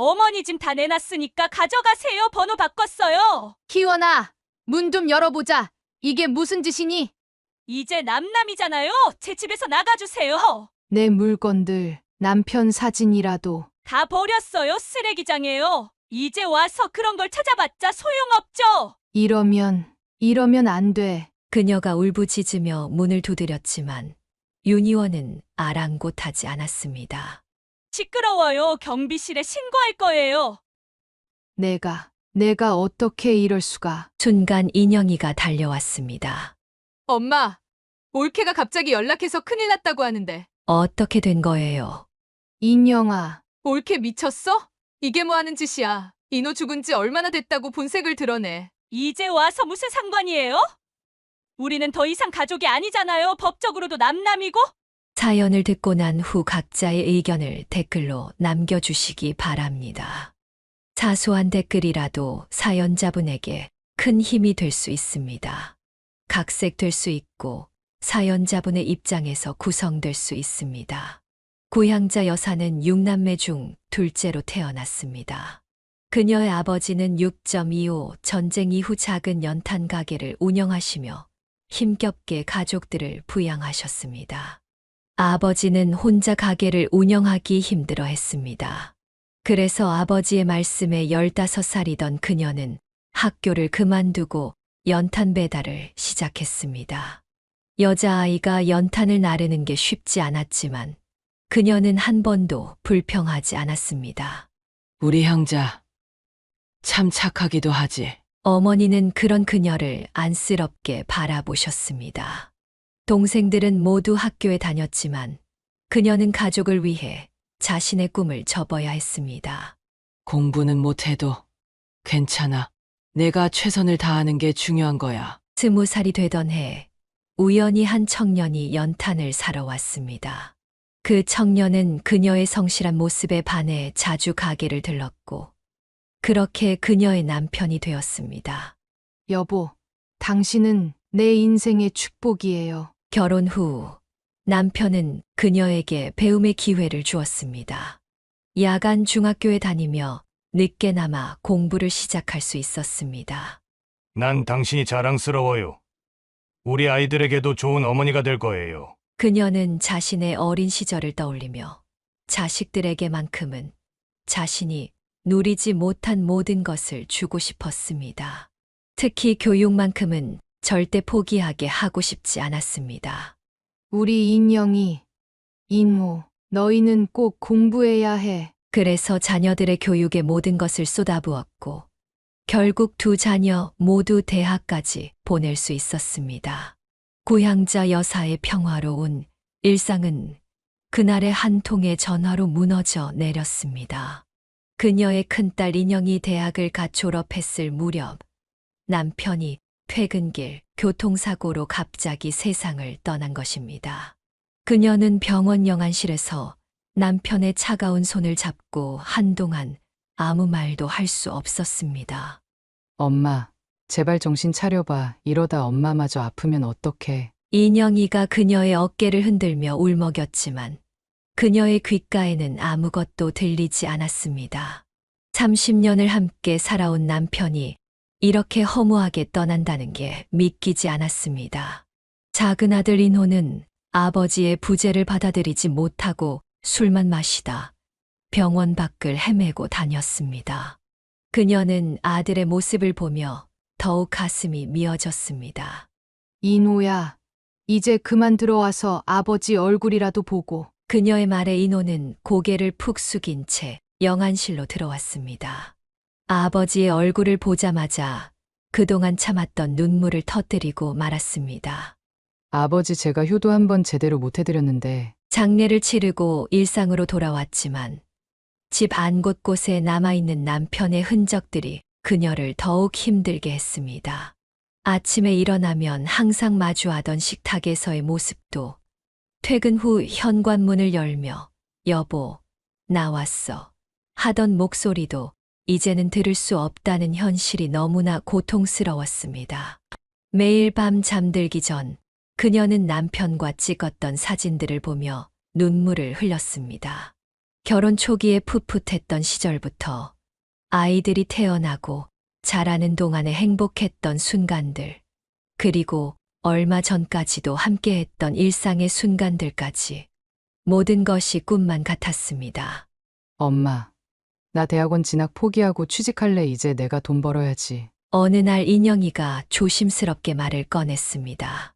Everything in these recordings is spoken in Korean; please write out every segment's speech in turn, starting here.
어머니 짐 다 내놨으니까 가져가세요. 번호 바꿨어요. 희원아, 문 좀 열어보자. 이게 무슨 짓이니? 이제 남남이잖아요. 제 집에서 나가주세요. 내 물건들, 남편 사진이라도. 다 버렸어요. 쓰레기장에요. 이제 와서 그런 걸 찾아봤자 소용없죠. 이러면 안 돼. 그녀가 울부짖으며 문을 두드렸지만 윤희원은 아랑곳하지 않았습니다. 시끄러워요. 경비실에 신고할 거예요. 내가 어떻게 이럴 수가. 순간 인영이가 달려왔습니다. 엄마, 올케가 갑자기 연락해서 큰일 났다고 하는데. 어떻게 된 거예요? 인영아. 올케 미쳤어? 이게 뭐 하는 짓이야. 인호 죽은 지 얼마나 됐다고 본색을 드러내. 이제 와서 무슨 상관이에요? 우리는 더 이상 가족이 아니잖아요. 법적으로도 남남이고. 사연을 듣고 난 후 각자의 의견을 댓글로 남겨주시기 바랍니다. 사소한 댓글이라도 사연자분에게 큰 힘이 될 수 있습니다. 각색될 수 있고 사연자분의 입장에서 구성될 수 있습니다. 고향자 여사는 6남매 중 둘째로 태어났습니다. 그녀의 아버지는 6.25 전쟁 이후 작은 연탄 가게를 운영하시며 힘겹게 가족들을 부양하셨습니다. 아버지는 혼자 가게를 운영하기 힘들어 했습니다. 그래서 아버지의 말씀에 15살이던 그녀는 학교를 그만두고 연탄 배달을 시작했습니다. 여자아이가 연탄을 나르는 게 쉽지 않았지만 그녀는 한 번도 불평하지 않았습니다. 우리 형자, 참 착하기도 하지. 어머니는 그런 그녀를 안쓰럽게 바라보셨습니다. 동생들은 모두 학교에 다녔지만 그녀는 가족을 위해 자신의 꿈을 접어야 했습니다. 공부는 못해도 괜찮아. 내가 최선을 다하는 게 중요한 거야. 20살이 되던 해 우연히 한 청년이 연탄을 사러 왔습니다. 그 청년은 그녀의 성실한 모습에 반해 자주 가게를 들렀고 그렇게 그녀의 남편이 되었습니다. 여보, 당신은 내 인생의 축복이에요. 결혼 후 남편은 그녀에게 배움의 기회를 주었습니다. 야간 중학교에 다니며 늦게나마 공부를 시작할 수 있었습니다. 난 당신이 자랑스러워요. 우리 아이들에게도 좋은 어머니가 될 거예요. 그녀는 자신의 어린 시절을 떠올리며 자식들에게만큼은 자신이 누리지 못한 모든 것을 주고 싶었습니다. 특히 교육만큼은 절대 포기하게 하고 싶지 않았습니다. 우리 인영이, 인호, 너희는 꼭 공부해야 해. 그래서 자녀들의 교육에 모든 것을 쏟아부었고 결국 두 자녀 모두 대학까지 보낼 수 있었습니다. 고향자 여사의 평화로운 일상은 그날의 한 통의 전화로 무너져 내렸습니다. 그녀의 큰딸 인영이 대학을 갓 졸업했을 무렵 남편이 퇴근길 교통사고로 갑자기 세상을 떠난 것입니다. 그녀는 병원 영안실에서 남편의 차가운 손을 잡고 한동안 아무 말도 할 수 없었습니다. 엄마, 제발 정신 차려봐. 이러다 엄마마저 아프면 어떡해. 인영이가 그녀의 어깨를 흔들며 울먹였지만 그녀의 귓가에는 아무것도 들리지 않았습니다. 30년을 함께 살아온 남편이 이렇게 허무하게 떠난다는 게 믿기지 않았습니다. 작은 아들 인호는 아버지의 부재를 받아들이지 못하고 술만 마시다 병원 밖을 헤매고 다녔습니다. 그녀는 아들의 모습을 보며 더욱 가슴이 미어졌습니다. 인호야, 이제 그만 들어와서 아버지 얼굴이라도 보고. 그녀의 말에 인호는 고개를 푹 숙인 채 영안실로 들어왔습니다. 아버지의 얼굴을 보자마자 그동안 참았던 눈물을 터뜨리고 말았습니다. 아버지 제가 효도 한번 제대로 못 해드렸는데 장례를 치르고 일상으로 돌아왔지만 집 안 곳곳에 남아있는 남편의 흔적들이 그녀를 더욱 힘들게 했습니다. 아침에 일어나면 항상 마주하던 식탁에서의 모습도 퇴근 후 현관문을 열며 여보, 나왔어 하던 목소리도 이제는 들을 수 없다는 현실이 너무나 고통스러웠습니다. 매일 밤 잠들기 전 그녀는 남편과 찍었던 사진들을 보며 눈물을 흘렸습니다. 결혼 초기에 풋풋했던 시절부터 아이들이 태어나고 자라는 동안에 행복했던 순간들, 그리고 얼마 전까지도 함께했던 일상의 순간들까지 모든 것이 꿈만 같았습니다. 엄마, 나 대학원 진학 포기하고 취직할래. 이제 내가 돈 벌어야지. 어느 날 인영이가 조심스럽게 말을 꺼냈습니다.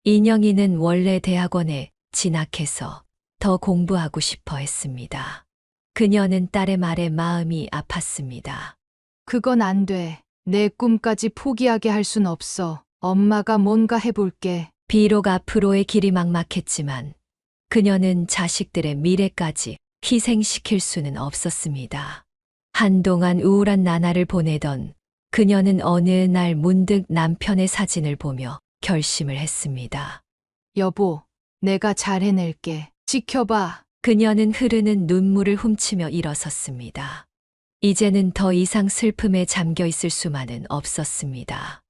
인영이는 원래 대학원에 진학해서 더 공부하고 싶어 했습니다. 그녀는 딸의 말에 마음이 아팠습니다. 그건 안 돼. 내 꿈까지 포기하게 할 순 없어. 엄마가 뭔가 해볼게. 비록 앞으로의 길이 막막했지만 그녀는 자식들의 미래까지 희생시킬 수는 없었습니다. 한동안 우울한 나날을 보내던 그녀는 어느 날 문득 남편의 사진을 보며 결심을 했습니다. 여보, 내가 잘 해낼게. 지켜봐. 그녀는 흐르는 눈물을 훔치며 일어섰습니다. 이제는 더 이상 슬픔에 잠겨 있을 수만은 없었습니다.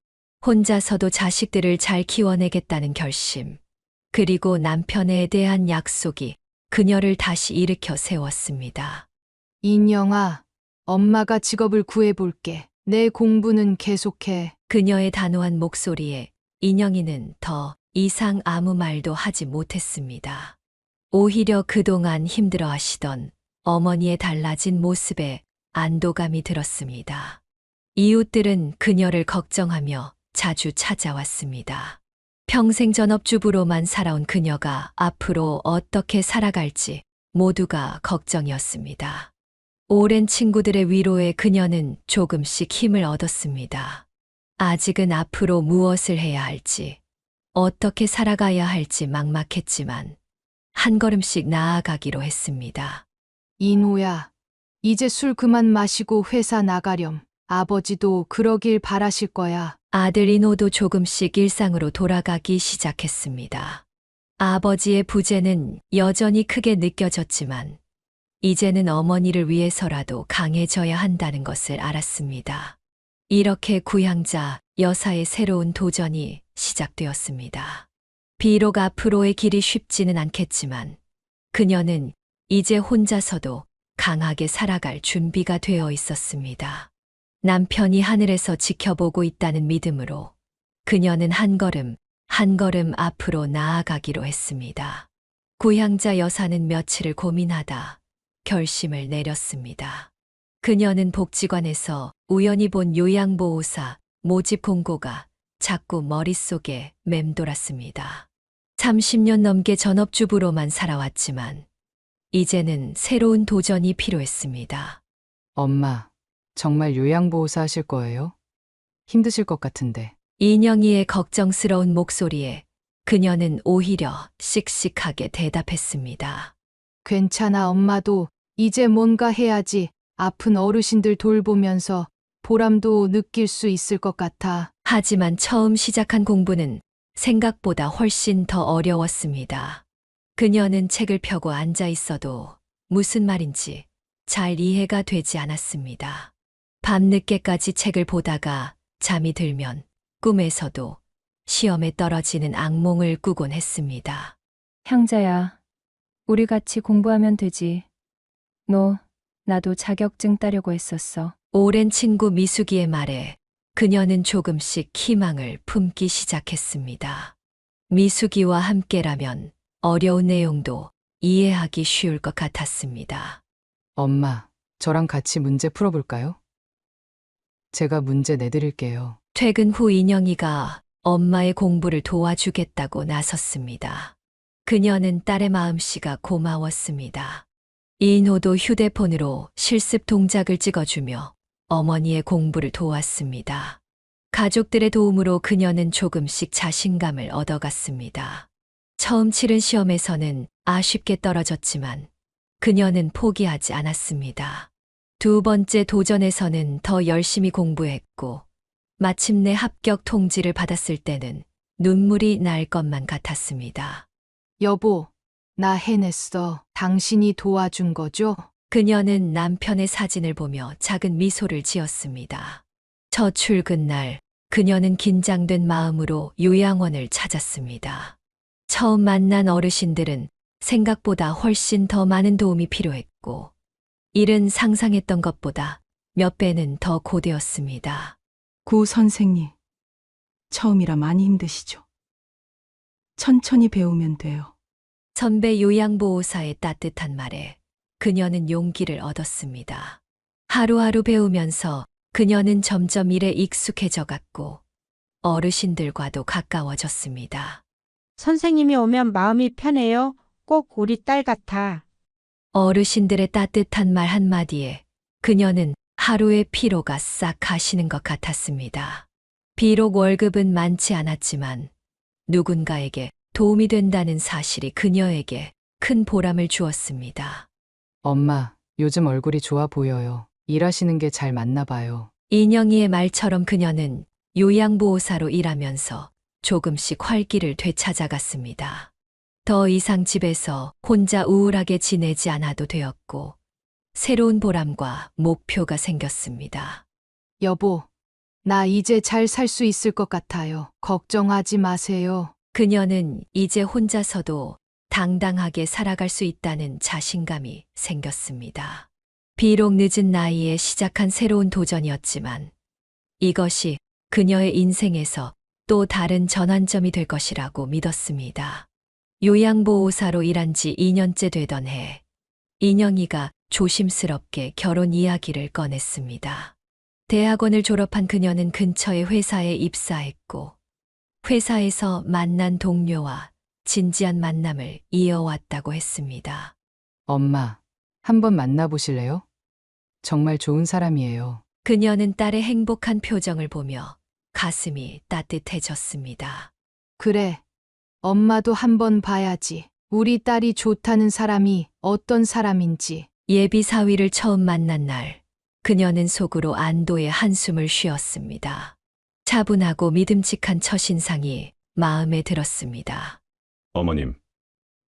혼자서도 자식들을 잘 키워내겠다는 결심, 그리고 남편에 대한 약속이 그녀를 다시 일으켜 세웠습니다. 인영아, 엄마가 직업을 구해볼게. 내 공부는 계속해. 그녀의 단호한 목소리에 인영이는 더 이상 아무 말도 하지 못했습니다. 오히려 그동안 힘들어하시던 어머니의 달라진 모습에 안도감이 들었습니다. 이웃들은 그녀를 걱정하며 자주 찾아왔습니다. 평생 전업주부로만 살아온 그녀가 앞으로 어떻게 살아갈지 모두가 걱정이었습니다. 오랜 친구들의 위로에 그녀는 조금씩 힘을 얻었습니다. 아직은 앞으로 무엇을 해야 할지, 어떻게 살아가야 할지 막막했지만 한 걸음씩 나아가기로 했습니다. 인호야, 이제 술 그만 마시고 회사 나가렴. 아버지도 그러길 바라실 거야. 아들 인호도 조금씩 일상으로 돌아가기 시작했습니다. 아버지의 부재는 여전히 크게 느껴졌지만 이제는 어머니를 위해서라도 강해져야 한다는 것을 알았습니다. 이렇게 구향자 여사의 새로운 도전이 시작되었습니다. 비록 앞으로의 길이 쉽지는 않겠지만 그녀는 이제 혼자서도 강하게 살아갈 준비가 되어 있었습니다. 남편이 하늘에서 지켜보고 있다는 믿음으로 그녀는 한 걸음 한 걸음 앞으로 나아가기로 했습니다. 구향자 여사는 며칠을 고민하다 결심을 내렸습니다. 그녀는 복지관에서 우연히 본 요양보호사 모집 공고가 자꾸 머릿속에 맴돌았습니다. 30년 넘게 전업주부로만 살아왔지만 이제는 새로운 도전이 필요했습니다. 엄마, 정말 요양보호사 하실 거예요? 힘드실 것 같은데. 인영이의 걱정스러운 목소리에 그녀는 오히려 씩씩하게 대답했습니다. 괜찮아, 엄마도 이제 뭔가 해야지. 아픈 어르신들 돌보면서 보람도 느낄 수 있을 것 같아. 하지만 처음 시작한 공부는 생각보다 훨씬 더 어려웠습니다. 그녀는 책을 펴고 앉아 있어도 무슨 말인지 잘 이해가 되지 않았습니다. 밤늦게까지 책을 보다가 잠이 들면 꿈에서도 시험에 떨어지는 악몽을 꾸곤 했습니다. 향자야, 우리 같이 공부하면 되지. 너, 나도 자격증 따려고 했었어. 오랜 친구 미숙이의 말에 그녀는 조금씩 희망을 품기 시작했습니다. 미숙이와 함께라면 어려운 내용도 이해하기 쉬울 것 같았습니다. 엄마, 저랑 같이 문제 풀어볼까요? 제가 문제 내드릴게요. 퇴근 후 인영이가 엄마의 공부를 도와주겠다고 나섰습니다. 그녀는 딸의 마음씨가 고마웠습니다. 인호도 휴대폰으로 실습 동작을 찍어주며 어머니의 공부를 도왔습니다. 가족들의 도움으로 그녀는 조금씩 자신감을 얻어갔습니다. 처음 치른 시험에서는 아쉽게 떨어졌지만 그녀는 포기하지 않았습니다. 두 번째 도전에서는 더 열심히 공부했고 마침내 합격 통지를 받았을 때는 눈물이 날 것만 같았습니다. 여보, 나 해냈어. 당신이 도와준 거죠? 그녀는 남편의 사진을 보며 작은 미소를 지었습니다. 첫 출근 날 그녀는 긴장된 마음으로 요양원을 찾았습니다. 처음 만난 어르신들은 생각보다 훨씬 더 많은 도움이 필요했고 일은 상상했던 것보다 몇 배는 더 고되었습니다. 구 선생님, 처음이라 많이 힘드시죠? 천천히 배우면 돼요. 선배 요양보호사의 따뜻한 말에 그녀는 용기를 얻었습니다. 하루하루 배우면서 그녀는 점점 일에 익숙해져 갔고 어르신들과도 가까워졌습니다. 선생님이 오면 마음이 편해요. 꼭 우리 딸 같아. 어르신들의 따뜻한 말 한마디에 그녀는 하루의 피로가 싹 가시는 것 같았습니다. 비록 월급은 많지 않았지만 누군가에게 도움이 된다는 사실이 그녀에게 큰 보람을 주었습니다. 엄마, 요즘 얼굴이 좋아 보여요. 일하시는 게 잘 맞나 봐요. 인영이의 말처럼 그녀는 요양보호사로 일하면서 조금씩 활기를 되찾아갔습니다. 더 이상 집에서 혼자 우울하게 지내지 않아도 되었고 새로운 보람과 목표가 생겼습니다. 여보, 나 이제 잘 살 수 있을 것 같아요. 걱정하지 마세요. 그녀는 이제 혼자서도 당당하게 살아갈 수 있다는 자신감이 생겼습니다. 비록 늦은 나이에 시작한 새로운 도전이었지만 이것이 그녀의 인생에서 또 다른 전환점이 될 것이라고 믿었습니다. 요양보호사로 일한 지 2년째 되던 해, 인영이가 조심스럽게 결혼 이야기를 꺼냈습니다. 대학원을 졸업한 그녀는 근처의 회사에 입사했고, 회사에서 만난 동료와 진지한 만남을 이어왔다고 했습니다. 엄마, 한번 만나보실래요? 정말 좋은 사람이에요. 그녀는 딸의 행복한 표정을 보며 가슴이 따뜻해졌습니다. 그래, 엄마도 한번 봐야지. 우리 딸이 좋다는 사람이 어떤 사람인지. 예비 사위를 처음 만난 날, 그녀는 속으로 안도의 한숨을 쉬었습니다. 차분하고 믿음직한 첫인상이 마음에 들었습니다. 어머님,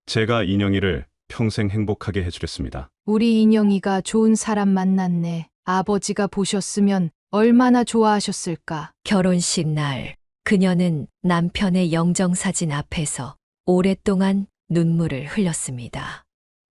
제가 인영이를 평생 행복하게 해주겠습니다. 우리 인영이가 좋은 사람 만났네. 아버지가 보셨으면 얼마나 좋아하셨을까. 결혼식 날, 그녀는 남편의 영정사진 앞에서 오랫동안 눈물을 흘렸습니다.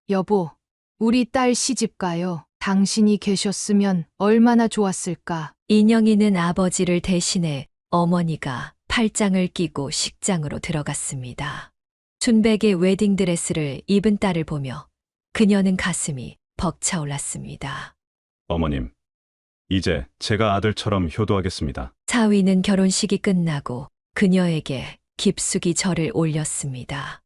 여보, 우리 딸 시집 가요. 당신이 계셨으면 얼마나 좋았을까. 인영이는 아버지를 대신해 어머니가 팔짱을 끼고 식장으로 들어갔습니다. 순백의 웨딩드레스를 입은 딸을 보며 그녀는 가슴이 벅차올랐습니다. 어머님, 이제 제가 아들처럼 효도하겠습니다. 사위는 결혼식이 끝나고 그녀에게 깊숙이 절을 올렸습니다.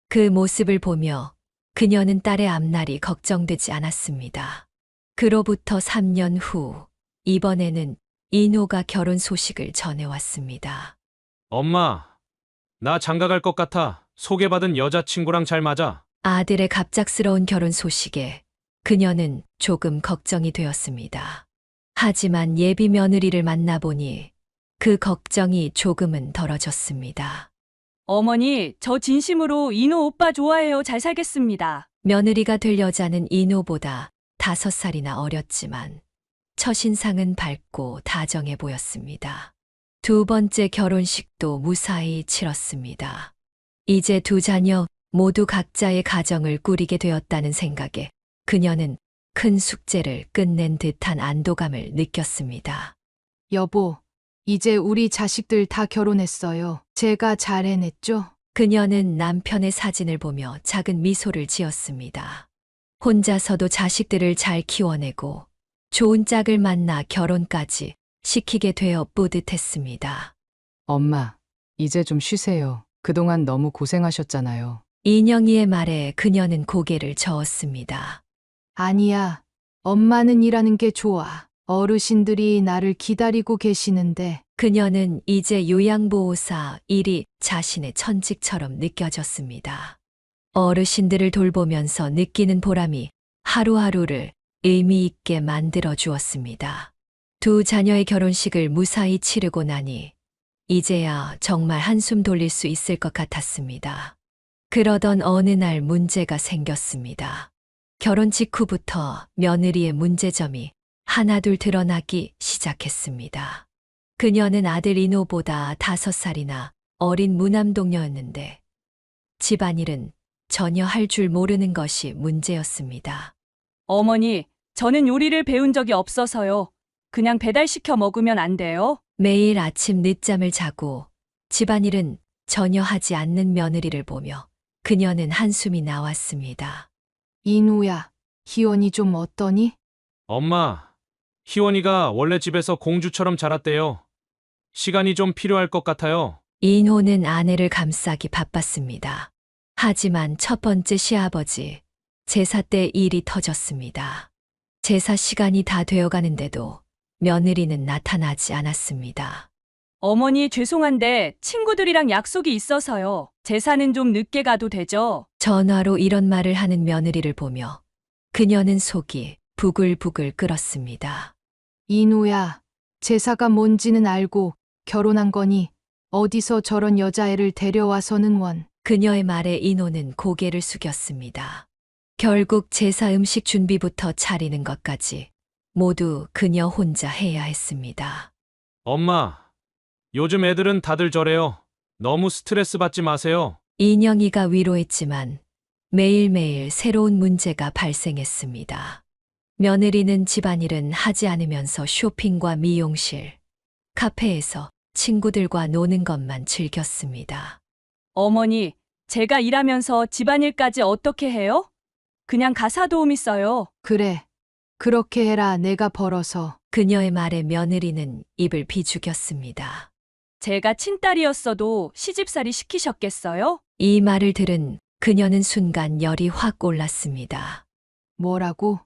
그 모습을 보며 그녀는 딸의 앞날이 걱정되지 않았습니다. 그로부터 3년 후, 이번에는 인호가 결혼 소식을 전해왔습니다. 엄마, 나 장가 갈 것 같아. 소개받은 여자친구랑 잘 맞아. 아들의 갑작스러운 결혼 소식에 그녀는 조금 걱정이 되었습니다. 하지만 예비 며느리를 만나보니 그 걱정이 조금은 덜어졌습니다. 어머니, 저 진심으로 인호 오빠 좋아해요. 잘 살겠습니다. 며느리가 될 여자는 인호보다 5살이나 어렸지만 첫인상은 밝고 다정해 보였습니다. 두 번째 결혼식도 무사히 치렀습니다. 이제 두 자녀 모두 각자의 가정을 꾸리게 되었다는 생각에 그녀는 큰 숙제를 끝낸 듯한 안도감을 느꼈습니다. 여보, 이제 우리 자식들 다 결혼했어요. 제가 잘 해냈죠? 그녀는 남편의 사진을 보며 작은 미소를 지었습니다. 혼자서도 자식들을 잘 키워내고 좋은 짝을 만나 결혼까지 시키게 되어 뿌듯했습니다. 엄마, 이제 좀 쉬세요. 그동안 너무 고생하셨잖아요. 인영이의 말에 그녀는 고개를 저었습니다. 아니야. 엄마는 일하는 게 좋아. 어르신들이 나를 기다리고 계시는데. 그녀는 이제 요양보호사 일이 자신의 천직처럼 느껴졌습니다. 어르신들을 돌보면서 느끼는 보람이 하루하루를 의미 있게 만들어 주었습니다. 두 자녀의 결혼식을 무사히 치르고 나니 이제야 정말 한숨 돌릴 수 있을 것 같았습니다. 그러던 어느 날 문제가 생겼습니다. 결혼 직후부터 며느리의 문제점이 하나둘 드러나기 시작했습니다. 그녀는 아들 인호보다 5살이나 어린 무남동녀였는데 집안일은 전혀 할 줄 모르는 것이 문제였습니다. 어머니, 저는 요리를 배운 적이 없어서요. 그냥 배달시켜 먹으면 안 돼요? 매일 아침 늦잠을 자고 집안일은 전혀 하지 않는 며느리를 보며 그녀는 한숨이 나왔습니다. 인우야, 희원이 좀 어떠니? 엄마, 희원이가 원래 집에서 공주처럼 자랐대요. 시간이 좀 필요할 것 같아요. 인호는 아내를 감싸기 바빴습니다. 하지만 첫 번째 시아버지, 제사 때 일이 터졌습니다. 제사 시간이 다 되어가는데도 며느리는 나타나지 않았습니다. 어머니 죄송한데 친구들이랑 약속이 있어서요. 제사는 좀 늦게 가도 되죠? 전화로 이런 말을 하는 며느리를 보며 그녀는 속이 부글부글 끓었습니다. 인우야, 제사가 뭔지는 알고 결혼한 거니 어디서 저런 여자애를 데려와서는 원. 그녀의 말에 인호는 고개를 숙였습니다. 결국 제사 음식 준비부터 차리는 것까지 모두 그녀 혼자 해야 했습니다. 엄마, 요즘 애들은 다들 저래요. 너무 스트레스 받지 마세요. 인영이가 위로했지만 매일매일 새로운 문제가 발생했습니다. 며느리는 집안일은 하지 않으면서 쇼핑과 미용실, 카페에서 친구들과 노는 것만 즐겼습니다. 어머니, 제가 일하면서 집안일까지 어떻게 해요? 그냥 가사 도우미 써요. 그래, 그렇게 해라. 내가 벌어서. 그녀의 말에 며느리는 입을 비죽였습니다. 제가 친딸이었어도 시집살이 시키셨겠어요? 이 말을 들은 그녀는 순간 열이 확 올랐습니다. 뭐라고?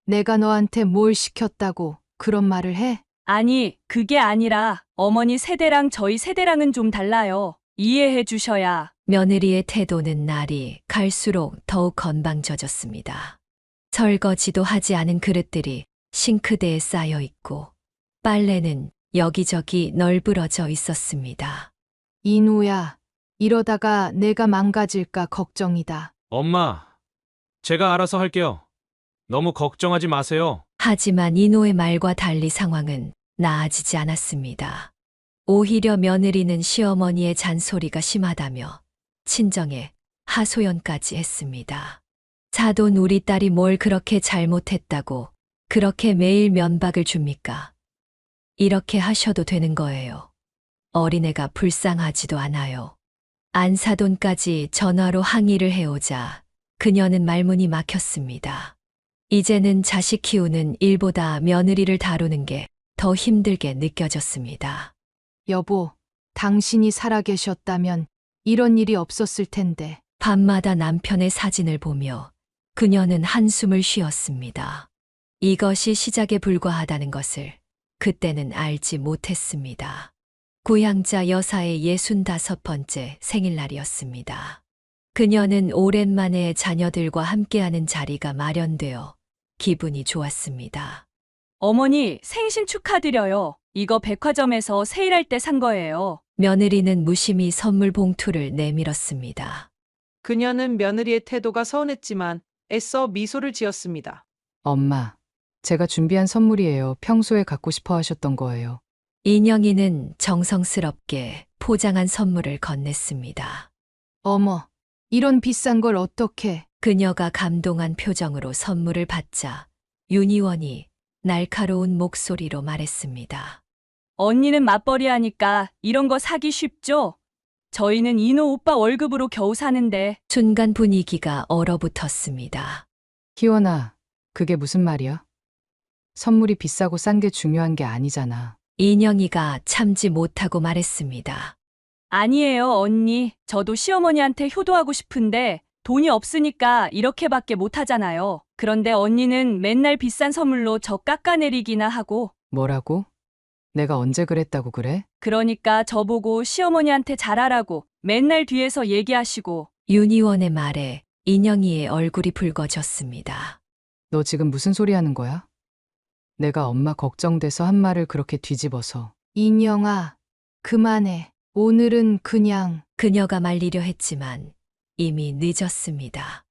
내가 너한테 뭘 시켰다고 그런 말을 해? 아니, 그게 아니라 어머니 세대랑 저희 세대랑은 좀 달라요. 이해해 주셔야. 며느리의 태도는 날이 갈수록 더욱 건방져졌습니다. 설거지도 하지 않은 그릇들이 싱크대에 쌓여 있고 빨래는 여기저기 널브러져 있었습니다. 인우야, 이러다가 내가 망가질까 걱정이다. 엄마, 제가 알아서 할게요. 너무 걱정하지 마세요. 하지만 이노의 말과 달리 상황은 나아지지 않았습니다. 오히려 며느리는 시어머니의 잔소리가 심하다며 친정에 하소연까지 했습니다. 사돈 우리 딸이 뭘 그렇게 잘못했다고 그렇게 매일 면박을 줍니까? 이렇게 하셔도 되는 거예요. 어린애가 불쌍하지도 않아요. 안사돈까지 전화로 항의를 해오자 그녀는 말문이 막혔습니다. 이제는 자식 키우는 일보다 며느리를 다루는 게 더 힘들게 느껴졌습니다. 여보, 당신이 살아계셨다면 이런 일이 없었을 텐데. 밤마다 남편의 사진을 보며 그녀는 한숨을 쉬었습니다. 이것이 시작에 불과하다는 것을 그때는 알지 못했습니다. 고향자 여사의 65번째 생일날이었습니다. 그녀는 오랜만에 자녀들과 함께하는 자리가 마련되어 기분이 좋았습니다. 어머니, 생신 축하드려요. 이거 백화점에서 세일할 때 산 거예요. 며느리는 무심히 선물 봉투를 내밀었습니다. 그녀는 며느리의 태도가 서운했지만 애써 미소를 지었습니다. 엄마, 제가 준비한 선물이에요. 평소에 갖고 싶어 하셨던 거예요. 인영이는 정성스럽게 포장한 선물을 건넸습니다. 어머, 이런 비싼 걸 어떻게? 그녀가 감동한 표정으로 선물을 받자 윤희원이 날카로운 목소리로 말했습니다. 언니는 맞벌이 하니까 이런 거 사기 쉽죠? 저희는 인호 오빠 월급으로 겨우 사는데. 순간 분위기가 얼어붙었습니다. 희원아, 그게 무슨 말이야? 선물이 비싸고 싼 게 중요한 게 아니잖아. 인영이가 참지 못하고 말했습니다. 아니에요, 언니. 저도 시어머니한테 효도하고 싶은데 돈이 없으니까 이렇게밖에 못하잖아요. 그런데 언니는 맨날 비싼 선물로 저 깎아내리기나 하고. 뭐라고? 내가 언제 그랬다고 그래? 그러니까 저보고 시어머니한테 잘하라고 맨날 뒤에서 얘기하시고. 윤희원의 말에 인영이의 얼굴이 붉어졌습니다. 너 지금 무슨 소리 하는 거야? 내가 엄마 걱정돼서 한 말을 그렇게 뒤집어서. 인영아, 그만해. 오늘은 그냥. 그녀가 말리려 했지만 이미 늦었습니다.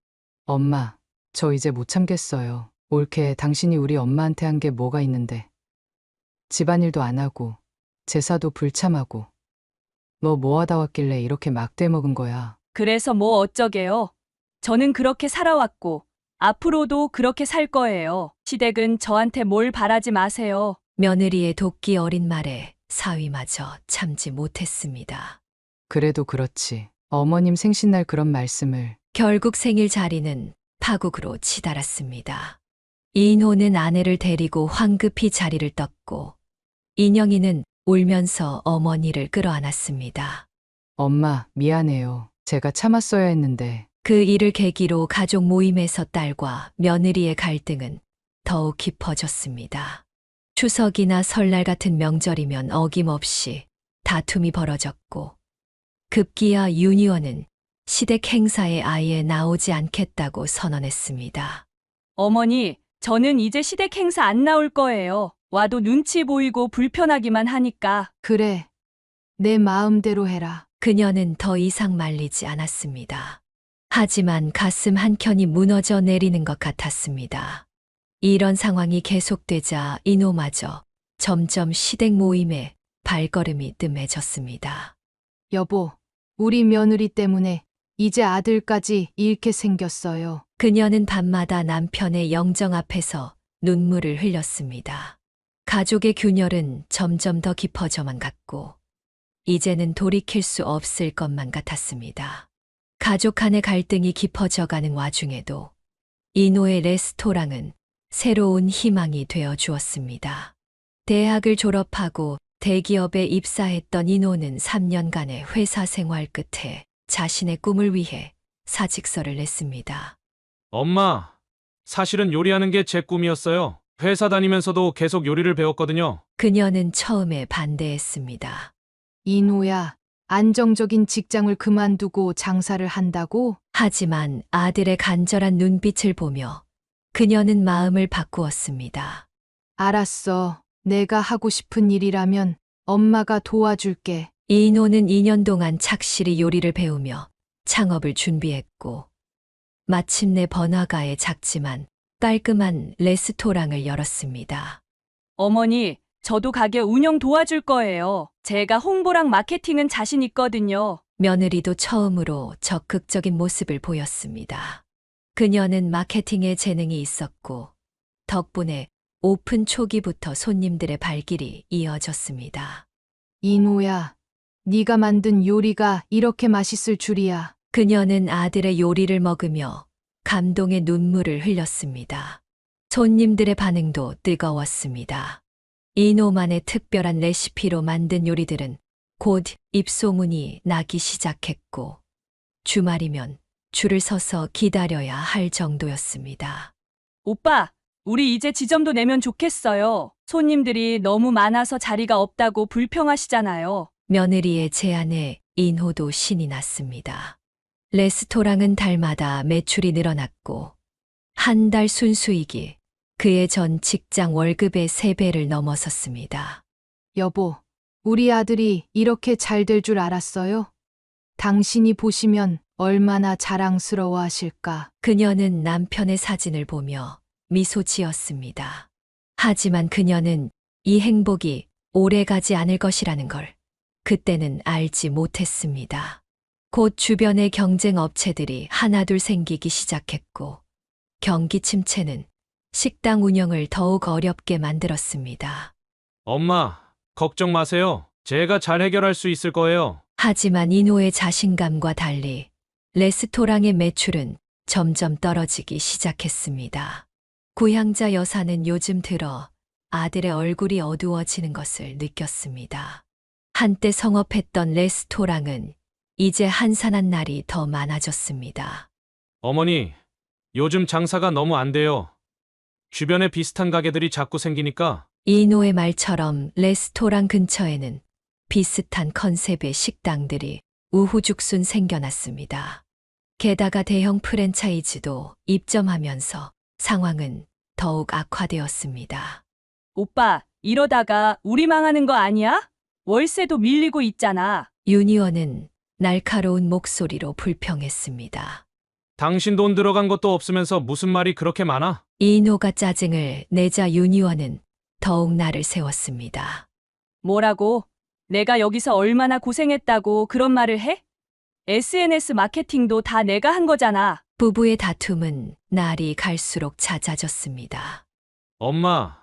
엄마, 저 이제 못 참겠어요. 올케 당신이 우리 엄마한테 한 게 뭐가 있는데. 집안일도 안 하고 제사도 불참하고. 너 뭐 하다 왔길래 이렇게 막대 먹은 거야. 그래서 뭐 어쩌게요. 저는 그렇게 살아왔고 앞으로도 그렇게 살 거예요. 시댁은 저한테 뭘 바라지 마세요. 며느리의 도끼 어린 말에 사위마저 참지 못했습니다. 그래도 그렇지. 어머님 생신날 그런 말씀을. 결국 생일 자리는 파국으로 치달았습니다. 이인호는 아내를 데리고 황급히 자리를 떴고 인영이는 울면서 어머니를 끌어안았습니다. 엄마, 미안해요. 제가 참았어야 했는데. 그 일을 계기로 가족 모임에서 딸과 며느리의 갈등은 더욱 깊어졌습니다. 추석이나 설날 같은 명절이면 어김없이 다툼이 벌어졌고 급기야 윤희원은 시댁 행사에 아예 나오지 않겠다고 선언했습니다. 어머니, 저는 이제 시댁 행사 안 나올 거예요. 와도 눈치 보이고 불편하기만 하니까. 그래. 내 마음대로 해라. 그녀는 더 이상 말리지 않았습니다. 하지만 가슴 한켠이 무너져 내리는 것 같았습니다. 이런 상황이 계속되자 이노마저 점점 시댁 모임에 발걸음이 뜸해졌습니다. 여보, 우리 며느리 때문에 이제 아들까지 잃게 생겼어요. 그녀는 밤마다 남편의 영정 앞에서 눈물을 흘렸습니다. 가족의 균열은 점점 더 깊어져만 갔고 이제는 돌이킬 수 없을 것만 같았습니다. 가족 간의 갈등이 깊어져가는 와중에도 이노의 레스토랑은 새로운 희망이 되어 주었습니다. 대학을 졸업하고 대기업에 입사했던 이노는 3년간의 회사 생활 끝에 자신의 꿈을 위해 사직서를 냈습니다. 엄마, 사실은 요리하는 게 제 꿈이었어요. 회사 다니면서도 계속 요리를 배웠거든요. 그녀는 처음에 반대했습니다. 이노야, 안정적인 직장을 그만두고 장사를 한다고? 하지만 아들의 간절한 눈빛을 보며 그녀는 마음을 바꾸었습니다. 알았어. 내가 하고 싶은 일이라면 엄마가 도와줄게. 이노는 2년 동안 착실히 요리를 배우며 창업을 준비했고 마침내 번화가에 작지만 깔끔한 레스토랑을 열었습니다. 어머니, 저도 가게 운영 도와줄 거예요. 제가 홍보랑 마케팅은 자신 있거든요. 며느리도 처음으로 적극적인 모습을 보였습니다. 그녀는 마케팅에 재능이 있었고 덕분에 오픈 초기부터 손님들의 발길이 이어졌습니다. 이노야, 네가 만든 요리가 이렇게 맛있을 줄이야. 그녀는 아들의 요리를 먹으며 감동의 눈물을 흘렸습니다. 손님들의 반응도 뜨거웠습니다. 이노만의 특별한 레시피로 만든 요리들은 곧 입소문이 나기 시작했고 주말이면 줄을 서서 기다려야 할 정도였습니다. 오빠, 우리 이제 지점도 내면 좋겠어요. 손님들이 너무 많아서 자리가 없다고 불평하시잖아요. 며느리의 제안에 인호도 신이 났습니다. 레스토랑은 달마다 매출이 늘어났고 한 달 순수익이 그의 전 직장 월급의 3배를 넘어섰습니다. 여보, 우리 아들이 이렇게 잘 될 줄 알았어요? 당신이 보시면 얼마나 자랑스러워 하실까. 그녀는 남편의 사진을 보며 미소 지었습니다. 하지만 그녀는 이 행복이 오래가지 않을 것이라는 걸 그때는 알지 못했습니다. 곧 주변의 경쟁 업체들이 하나둘 생기기 시작했고 경기 침체는 식당 운영을 더욱 어렵게 만들었습니다. 엄마, 걱정 마세요. 제가 잘 해결할 수 있을 거예요. 하지만 이노의 자신감과 달리 레스토랑의 매출은 점점 떨어지기 시작했습니다. 고향자 여사는 요즘 들어 아들의 얼굴이 어두워지는 것을 느꼈습니다. 한때 성업했던 레스토랑은 이제 한산한 날이 더 많아졌습니다. 어머니, 요즘 장사가 너무 안 돼요. 주변에 비슷한 가게들이 자꾸 생기니까. 이노의 말처럼 레스토랑 근처에는 비슷한 컨셉의 식당들이 우후죽순 생겨났습니다. 게다가 대형 프랜차이즈도 입점하면서 상황은 더욱 악화되었습니다. 오빠, 이러다가 우리 망하는 거 아니야? 월세도 밀리고 있잖아. 윤희원은 날카로운 목소리로 불평했습니다. 당신 돈 들어간 것도 없으면서 무슨 말이 그렇게 많아? 이노가 짜증을 내자 윤희원은 더욱 날을 세웠습니다. 뭐라고? 내가 여기서 얼마나 고생했다고 그런 말을 해? SNS 마케팅도 다 내가 한 거잖아. 부부의 다툼은 날이 갈수록 잦아졌습니다. 엄마,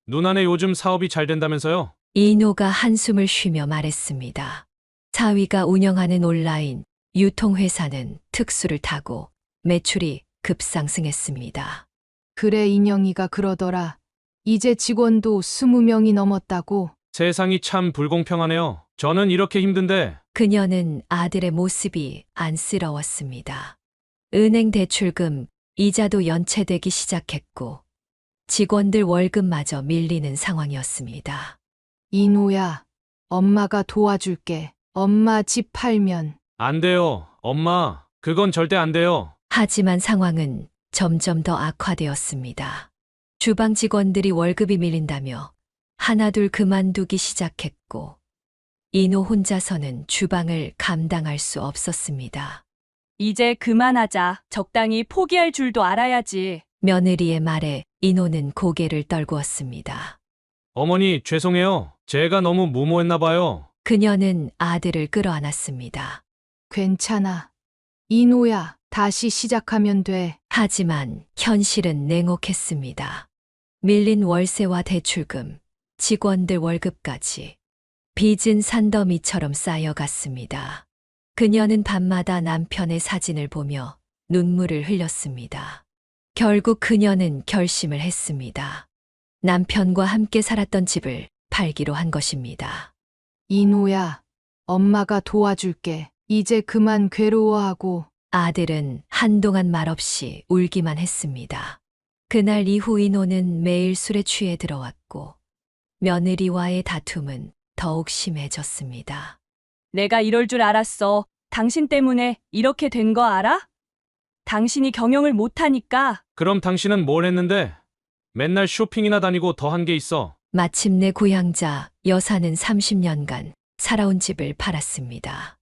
누나네 요즘 사업이 잘 된다면서요? 이노가 한숨을 쉬며 말했습니다. 사위가 운영하는 온라인 유통회사는 특수를 타고 매출이 급상승했습니다. 그래, 인영이가 그러더라. 이제 직원도 20명이 넘었다고. 세상이 참 불공평하네요. 저는 이렇게 힘든데. 그녀는 아들의 모습이 안쓰러웠습니다. 은행 대출금, 이자도 연체되기 시작했고 직원들 월급마저 밀리는 상황이었습니다. 이노야, 엄마가 도와줄게. 엄마 집 팔면. 안 돼요, 엄마. 그건 절대 안 돼요. 하지만 상황은 점점 더 악화되었습니다. 주방 직원들이 월급이 밀린다며 하나둘 그만두기 시작했고 이노 혼자서는 주방을 감당할 수 없었습니다. 이제 그만하자. 적당히 포기할 줄도 알아야지. 며느리의 말에 이노는 고개를 떨구었습니다. 어머니, 죄송해요. 제가 너무 무모했나 봐요. 그녀는 아들을 끌어안았습니다. 괜찮아. 이노야, 다시 시작하면 돼. 하지만 현실은 냉혹했습니다. 밀린 월세와 대출금, 직원들 월급까지 빚은 산더미처럼 쌓여갔습니다. 그녀는 밤마다 남편의 사진을 보며 눈물을 흘렸습니다. 결국 그녀는 결심을 했습니다. 남편과 함께 살았던 집을 팔기로 한 것입니다. 이노야, 엄마가 도와줄게. 이제 그만 괴로워하고. 아들은 한동안 말없이 울기만 했습니다. 그날 이후 이노는 매일 술에 취해 들어왔고 며느리와의 다툼은 더욱 심해졌습니다. 내가 이럴 줄 알았어. 당신 때문에 이렇게 된 거 알아? 당신이 경영을 못하니까. 그럼 당신은 뭘 했는데? 맨날 쇼핑이나 다니고 더 한 게 있어. 마침내 고향자 여사는 30년간 살아온 집을 팔았습니다.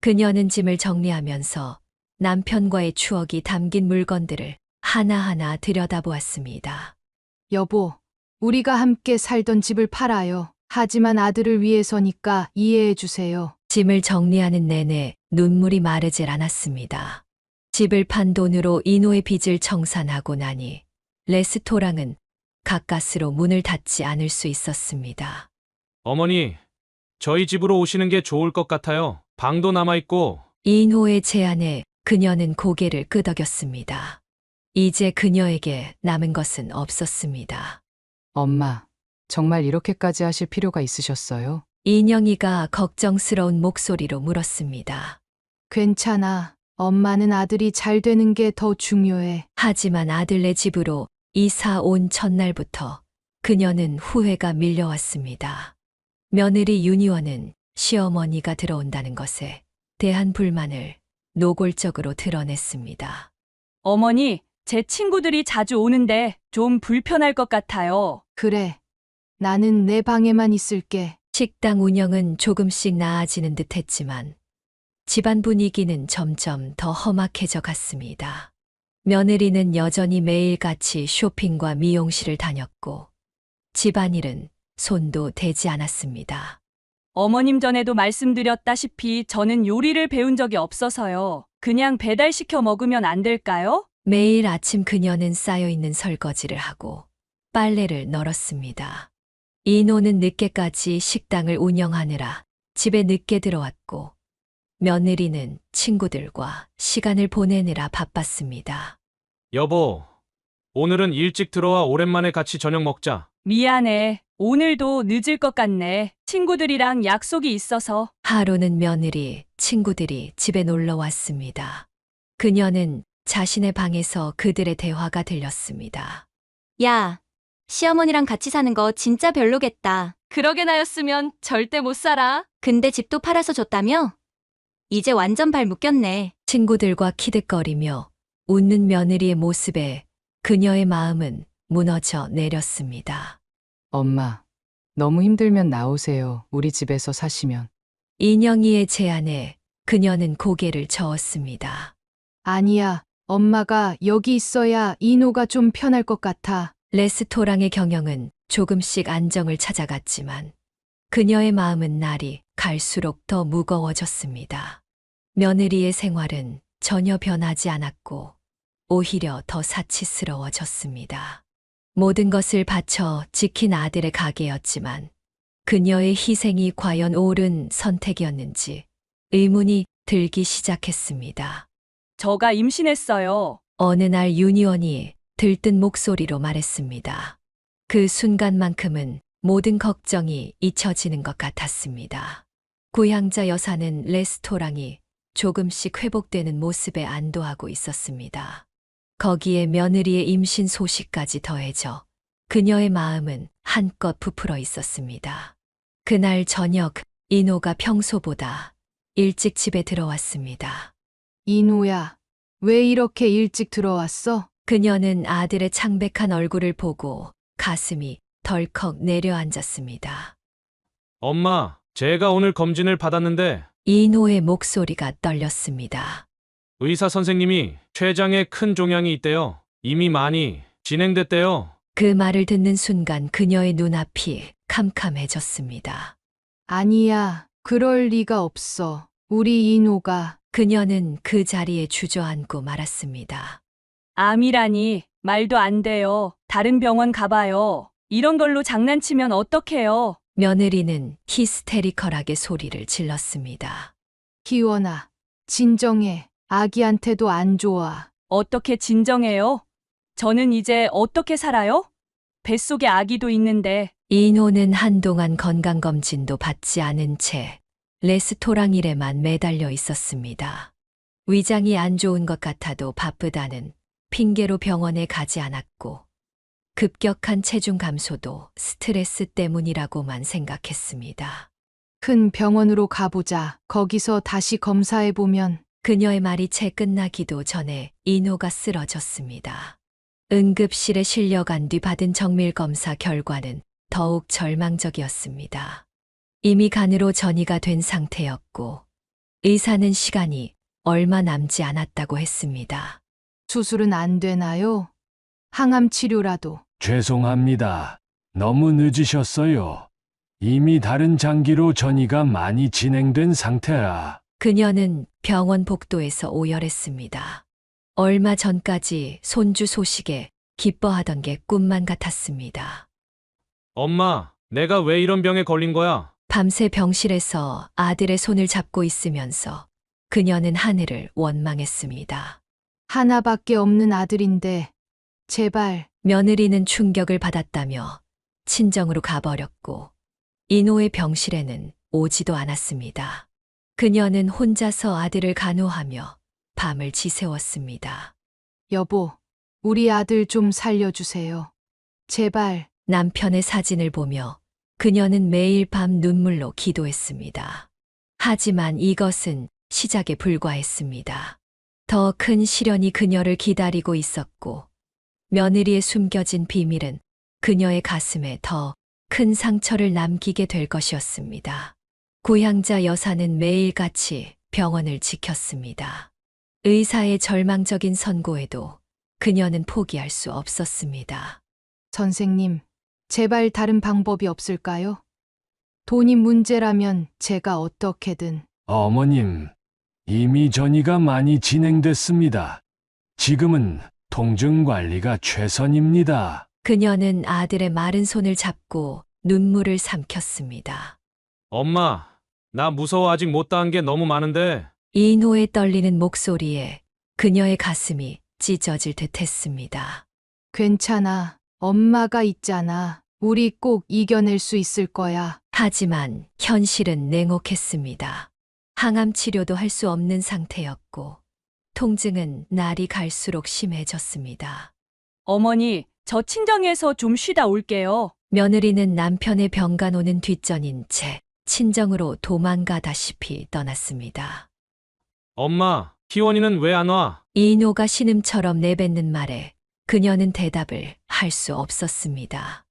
그녀는 짐을 정리하면서 남편과의 추억이 담긴 물건들을 하나하나 들여다보았습니다. 여보, 우리가 함께 살던 집을 팔아요. 하지만 아들을 위해서니까 이해해 주세요. 짐을 정리하는 내내 눈물이 마르질 않았습니다. 집을 판 돈으로 이노의 빚을 청산하고 나니 레스토랑은 가까스로 문을 닫지 않을 수 있었습니다. 어머니, 저희 집으로 오시는 게 좋을 것 같아요. 방도 남아있고. 이노의 제안에 그녀는 고개를 끄덕였습니다. 이제 그녀에게 남은 것은 없었습니다. 엄마, 정말 이렇게까지 하실 필요가 있으셨어요? 인영이가 걱정스러운 목소리로 물었습니다. 괜찮아. 엄마는 아들이 잘 되는 게 더 중요해. 하지만 아들네 집으로 이사 온 첫날부터 그녀는 후회가 밀려왔습니다. 며느리 윤희원은 시어머니가 들어온다는 것에 대한 불만을 노골적으로 드러냈습니다. 어머니, 제 친구들이 자주 오는데 좀 불편할 것 같아요. 그래. 나는 내 방에만 있을게. 식당 운영은 조금씩 나아지는 듯 했지만 집안 분위기는 점점 더 험악해져 갔습니다. 며느리는 여전히 매일같이 쇼핑과 미용실을 다녔고 집안일은 손도 대지 않았습니다. 어머님 전에도 말씀드렸다시피 저는 요리를 배운 적이 없어서요. 그냥 배달시켜 먹으면 안 될까요? 매일 아침 그녀는 쌓여있는 설거지를 하고 빨래를 널었습니다. 이노는 늦게까지 식당을 운영하느라 집에 늦게 들어왔고 며느리는 친구들과 시간을 보내느라 바빴습니다. 여보, 오늘은 일찍 들어와 오랜만에 같이 저녁 먹자. 미안해. 오늘도 늦을 것 같네. 친구들이랑 약속이 있어서. 하루는 며느리, 친구들이 집에 놀러 왔습니다. 그녀는 자신의 방에서 그들의 대화가 들렸습니다. 야, 시어머니랑 같이 사는 거 진짜 별로겠다. 그러게 나였으면 절대 못 살아. 근데 집도 팔아서 줬다며? 이제 완전 발 묶였네. 친구들과 키득거리며 웃는 며느리의 모습에 그녀의 마음은 무너져 내렸습니다. 엄마, 너무 힘들면 나오세요. 우리 집에서 사시면. 인영이의 제안에 그녀는 고개를 저었습니다. 아니야. 엄마가 여기 있어야 이노가 좀 편할 것 같아. 레스토랑의 경영은 조금씩 안정을 찾아갔지만 그녀의 마음은 날이 갈수록 더 무거워졌습니다. 며느리의 생활은 전혀 변하지 않았고 오히려 더 사치스러워졌습니다. 모든 것을 바쳐 지킨 아들의 가게였지만 그녀의 희생이 과연 옳은 선택이었는지 의문이 들기 시작했습니다. 저가 임신했어요. 어느 날 윤희원이 들뜬 목소리로 말했습니다. 그 순간만큼은 모든 걱정이 잊혀지는 것 같았습니다. 고향자 여사는 레스토랑이 조금씩 회복되는 모습에 안도하고 있었습니다. 거기에 며느리의 임신 소식까지 더해져 그녀의 마음은 한껏 부풀어 있었습니다. 그날 저녁 인호가 평소보다 일찍 집에 들어왔습니다. 인호야, 왜 이렇게 일찍 들어왔어? 그녀는 아들의 창백한 얼굴을 보고 가슴이 덜컥 내려앉았습니다. 엄마, 제가 오늘 검진을 받았는데 인호의 목소리가 떨렸습니다. 의사 선생님이 췌장에 큰 종양이 있대요. 이미 많이 진행됐대요. 그 말을 듣는 순간 그녀의 눈앞이 캄캄해졌습니다. 아니야, 그럴 리가 없어. 우리 인호가. 그녀는 그 자리에 주저앉고 말았습니다. 암이라니 말도 안 돼요. 다른 병원 가봐요. 이런 걸로 장난치면 어떡해요? 며느리는 히스테리컬하게 소리를 질렀습니다. 희원아, 진정해. 아기한테도 안 좋아. 어떻게 진정해요? 저는 이제 어떻게 살아요? 뱃속에 아기도 있는데. 인호는 한동안 건강검진도 받지 않은 채 레스토랑 일에만 매달려 있었습니다. 위장이 안 좋은 것 같아도 바쁘다는 핑계로 병원에 가지 않았고 급격한 체중 감소도 스트레스 때문이라고만 생각했습니다. 큰 병원으로 가보자. 거기서 다시 검사해보면. 그녀의 말이 채 끝나기도 전에 인호가 쓰러졌습니다. 응급실에 실려간 뒤 받은 정밀검사 결과는 더욱 절망적이었습니다. 이미 간으로 전이가 된 상태였고 의사는 시간이 얼마 남지 않았다고 했습니다. 수술은 안 되나요? 항암 치료라도. 죄송합니다. 너무 늦으셨어요. 이미 다른 장기로 전이가 많이 진행된 상태라. 그녀는 병원 복도에서 오열했습니다. 얼마 전까지 손주 소식에 기뻐하던 게 꿈만 같았습니다. 엄마, 내가 왜 이런 병에 걸린 거야? 밤새 병실에서 아들의 손을 잡고 있으면서 그녀는 하늘을 원망했습니다. 하나밖에 없는 아들인데. 제발. 며느리는 충격을 받았다며 친정으로 가버렸고 인호의 병실에는 오지도 않았습니다. 그녀는 혼자서 아들을 간호하며 밤을 지새웠습니다. 여보, 우리 아들 좀 살려주세요. 제발. 남편의 사진을 보며 그녀는 매일 밤 눈물로 기도했습니다. 하지만 이것은 시작에 불과했습니다. 더 큰 시련이 그녀를 기다리고 있었고 며느리의 숨겨진 비밀은 그녀의 가슴에 더 큰 상처를 남기게 될 것이었습니다. 고향자 여사는 매일같이 병원을 지켰습니다. 의사의 절망적인 선고에도 그녀는 포기할 수 없었습니다. 선생님, 제발 다른 방법이 없을까요? 돈이 문제라면 제가 어떻게든. 어머님, 이미 전이가 많이 진행됐습니다. 지금은 통증 관리가 최선입니다. 그녀는 아들의 마른 손을 잡고 눈물을 삼켰습니다. 엄마, 나 무서워. 아직 못다한 게 너무 많은데. 인호의 떨리는 목소리에 그녀의 가슴이 찢어질 듯 했습니다. 괜찮아. 엄마가 있잖아. 우리 꼭 이겨낼 수 있을 거야. 하지만 현실은 냉혹했습니다. 항암 치료도 할 수 없는 상태였고 통증은 날이 갈수록 심해졌습니다. 어머니, 저 친정에서 좀 쉬다 올게요. 며느리는 남편의 병간 오는 뒷전인 채 친정으로 도망가다시피 떠났습니다. 엄마, 희원이는 왜 안 와? 인호가 신음처럼 내뱉는 말에 그녀는 대답을 할 수 없었습니다.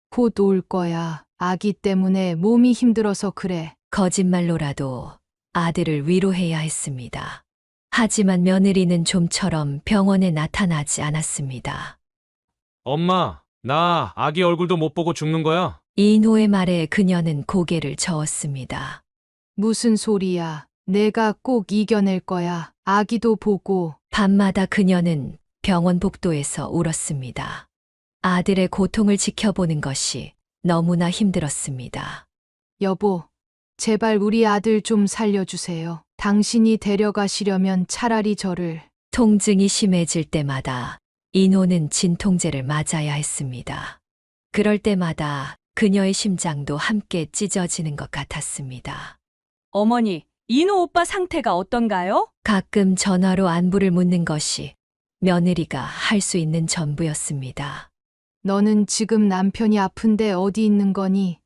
곧 올 거야. 아기 때문에 몸이 힘들어서 그래. 거짓말로라도 아들을 위로해야 했습니다. 하지만 며느리는 좀처럼 병원에 나타나지 않았습니다. 엄마, 나 아기 얼굴도 못 보고 죽는 거야? 인호의 말에 그녀는 고개를 저었습니다. 무슨 소리야. 내가 꼭 이겨낼 거야. 아기도 보고. 밤마다 그녀는 병원 복도에서 울었습니다. 아들의 고통을 지켜보는 것이 너무나 힘들었습니다. 여보, 제발 우리 아들 좀 살려주세요. 당신이 데려가시려면 차라리 저를. 통증이 심해질 때마다 인호는 진통제를 맞아야 했습니다. 그럴 때마다 그녀의 심장도 함께 찢어지는 것 같았습니다. 어머니, 인호 오빠 상태가 어떤가요? 가끔 전화로 안부를 묻는 것이 며느리가 할 수 있는 전부였습니다. 너는 지금 남편이 아픈데 어디 있는 거니?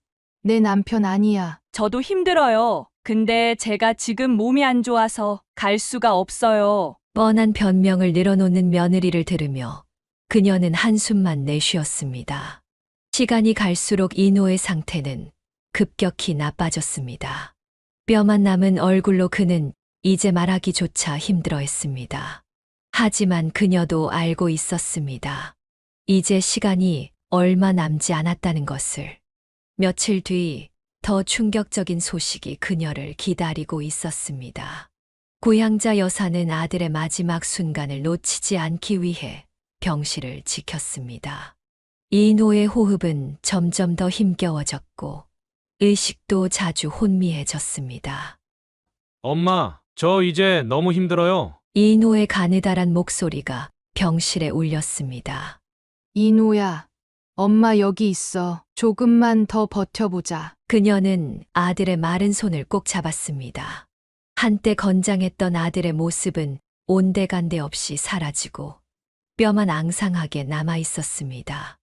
내 남편 아니야. 저도 힘들어요. 근데 제가 지금 몸이 안 좋아서 갈 수가 없어요. 뻔한 변명을 늘어놓는 며느리를 들으며 그녀는 한숨만 내쉬었습니다. 시간이 갈수록 인호의 상태는 급격히 나빠졌습니다. 뼈만 남은 얼굴로 그는 이제 말하기조차 힘들어했습니다. 하지만 그녀도 알고 있었습니다. 이제 시간이 얼마 남지 않았다는 것을. 며칠 뒤 더 충격적인 소식이 그녀를 기다리고 있었습니다. 고향자 여사는 아들의 마지막 순간을 놓치지 않기 위해 병실을 지켰습니다. 인호의 호흡은 점점 더 힘겨워졌고 의식도 자주 혼미해졌습니다. 엄마, 저 이제 너무 힘들어요. 인호의 가느다란 목소리가 병실에 울렸습니다. 인호야, 엄마 여기 있어. 조금만 더 버텨보자. 그녀는 아들의 마른 손을 꼭 잡았습니다. 한때 건장했던 아들의 모습은 온데간데 없이 사라지고 뼈만 앙상하게 남아 있었습니다.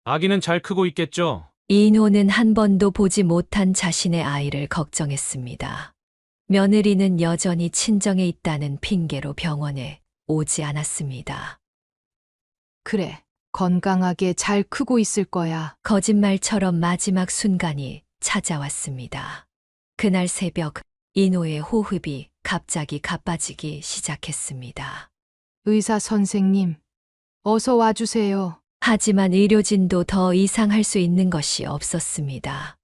아기는 잘 크고 있겠죠? 인호는 한 번도 보지 못한 자신의 아이를 걱정했습니다. 며느리는 여전히 친정에 있다는 핑계로 병원에 오지 않았습니다. 그래, 건강하게 잘 크고 있을 거야. 거짓말처럼 마지막 순간이 찾아왔습니다. 그날 새벽 인호의 호흡이 갑자기 가빠지기 시작했습니다. 의사 선생님, 어서 와주세요. 하지만 의료진도 더 이상 할 수 있는 것이 없었습니다.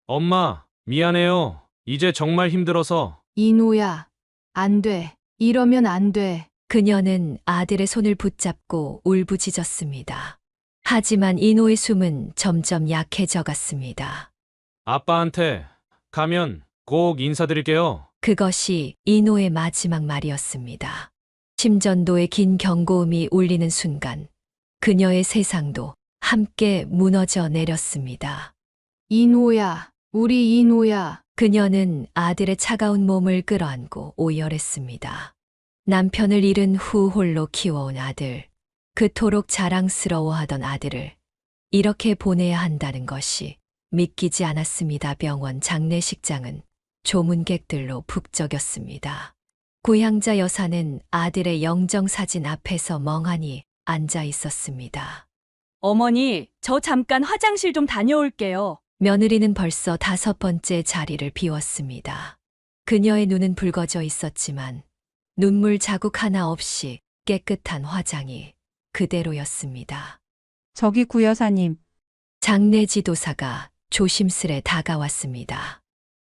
엄마, 미안해요. 이제 정말 힘들어서. 인호야, 안 돼. 이러면 안 돼. 그녀는 아들의 손을 붙잡고 울부짖었습니다. 하지만 인호의 숨은 점점 약해져 갔습니다. 아빠한테 가면 꼭 인사드릴게요. 그것이 인호의 마지막 말이었습니다. 심전도의 긴 경고음이 울리는 순간 그녀의 세상도 함께 무너져 내렸습니다. 인호야, 우리 인호야. 그녀는 아들의 차가운 몸을 끌어안고 오열했습니다. 남편을 잃은 후 홀로 키워온 아들, 그토록 자랑스러워하던 아들을 이렇게 보내야 한다는 것이 믿기지 않았습니다. 병원 장례식장은 조문객들로 북적였습니다. 고향자 여사는 아들의 영정사진 앞에서 멍하니 앉아 있었습니다. 어머니, 저 잠깐 화장실 좀 다녀올게요. 며느리는 벌써 5번째 자리를 비웠습니다. 그녀의 눈은 붉어져 있었지만 눈물 자국 하나 없이 깨끗한 화장이 그대로였습니다. 저기 구 여사님, 장례 지도사가 조심스레 다가왔습니다.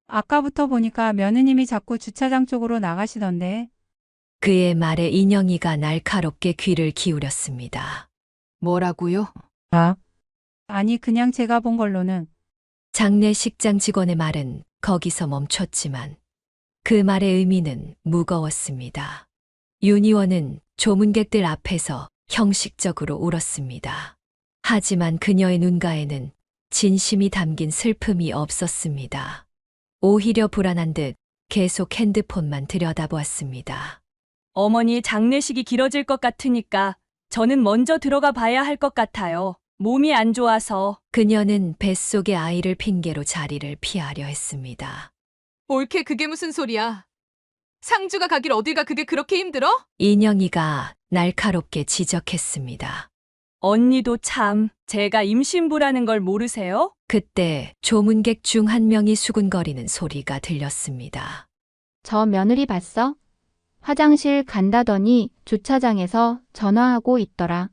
아까부터 보니까 며느님이 자꾸 주차장 쪽으로 나가시던데. 그의 말에 인영이가 날카롭게 귀를 기울였습니다. 뭐라고요? 아니 그냥 제가 본 걸로는. 장례식장 직원의 말은 거기서 멈췄지만 그 말의 의미는 무거웠습니다. 윤희원은 조문객들 앞에서 형식적으로 울었습니다. 하지만 그녀의 눈가에는 진심이 담긴 슬픔이 없었습니다. 오히려 불안한 듯 계속 핸드폰만 들여다보았습니다. 어머니 장례식이 길어질 것 같으니까 저는 먼저 들어가 봐야 할 것 같아요. 몸이 안 좋아서. 그녀는 뱃속의 아이를 핑계로 자리를 피하려 했습니다. 옳게 그게 무슨 소리야. 상주가 가길 어딜 가 그게 그렇게 힘들어? 인영이가 날카롭게 지적했습니다. 언니도 참, 제가 임신부라는 걸 모르세요? 그때 조문객 중 한 명이 수군거리는 소리가 들렸습니다. 저 며느리 봤어? 화장실 간다더니 주차장에서 전화하고 있더라.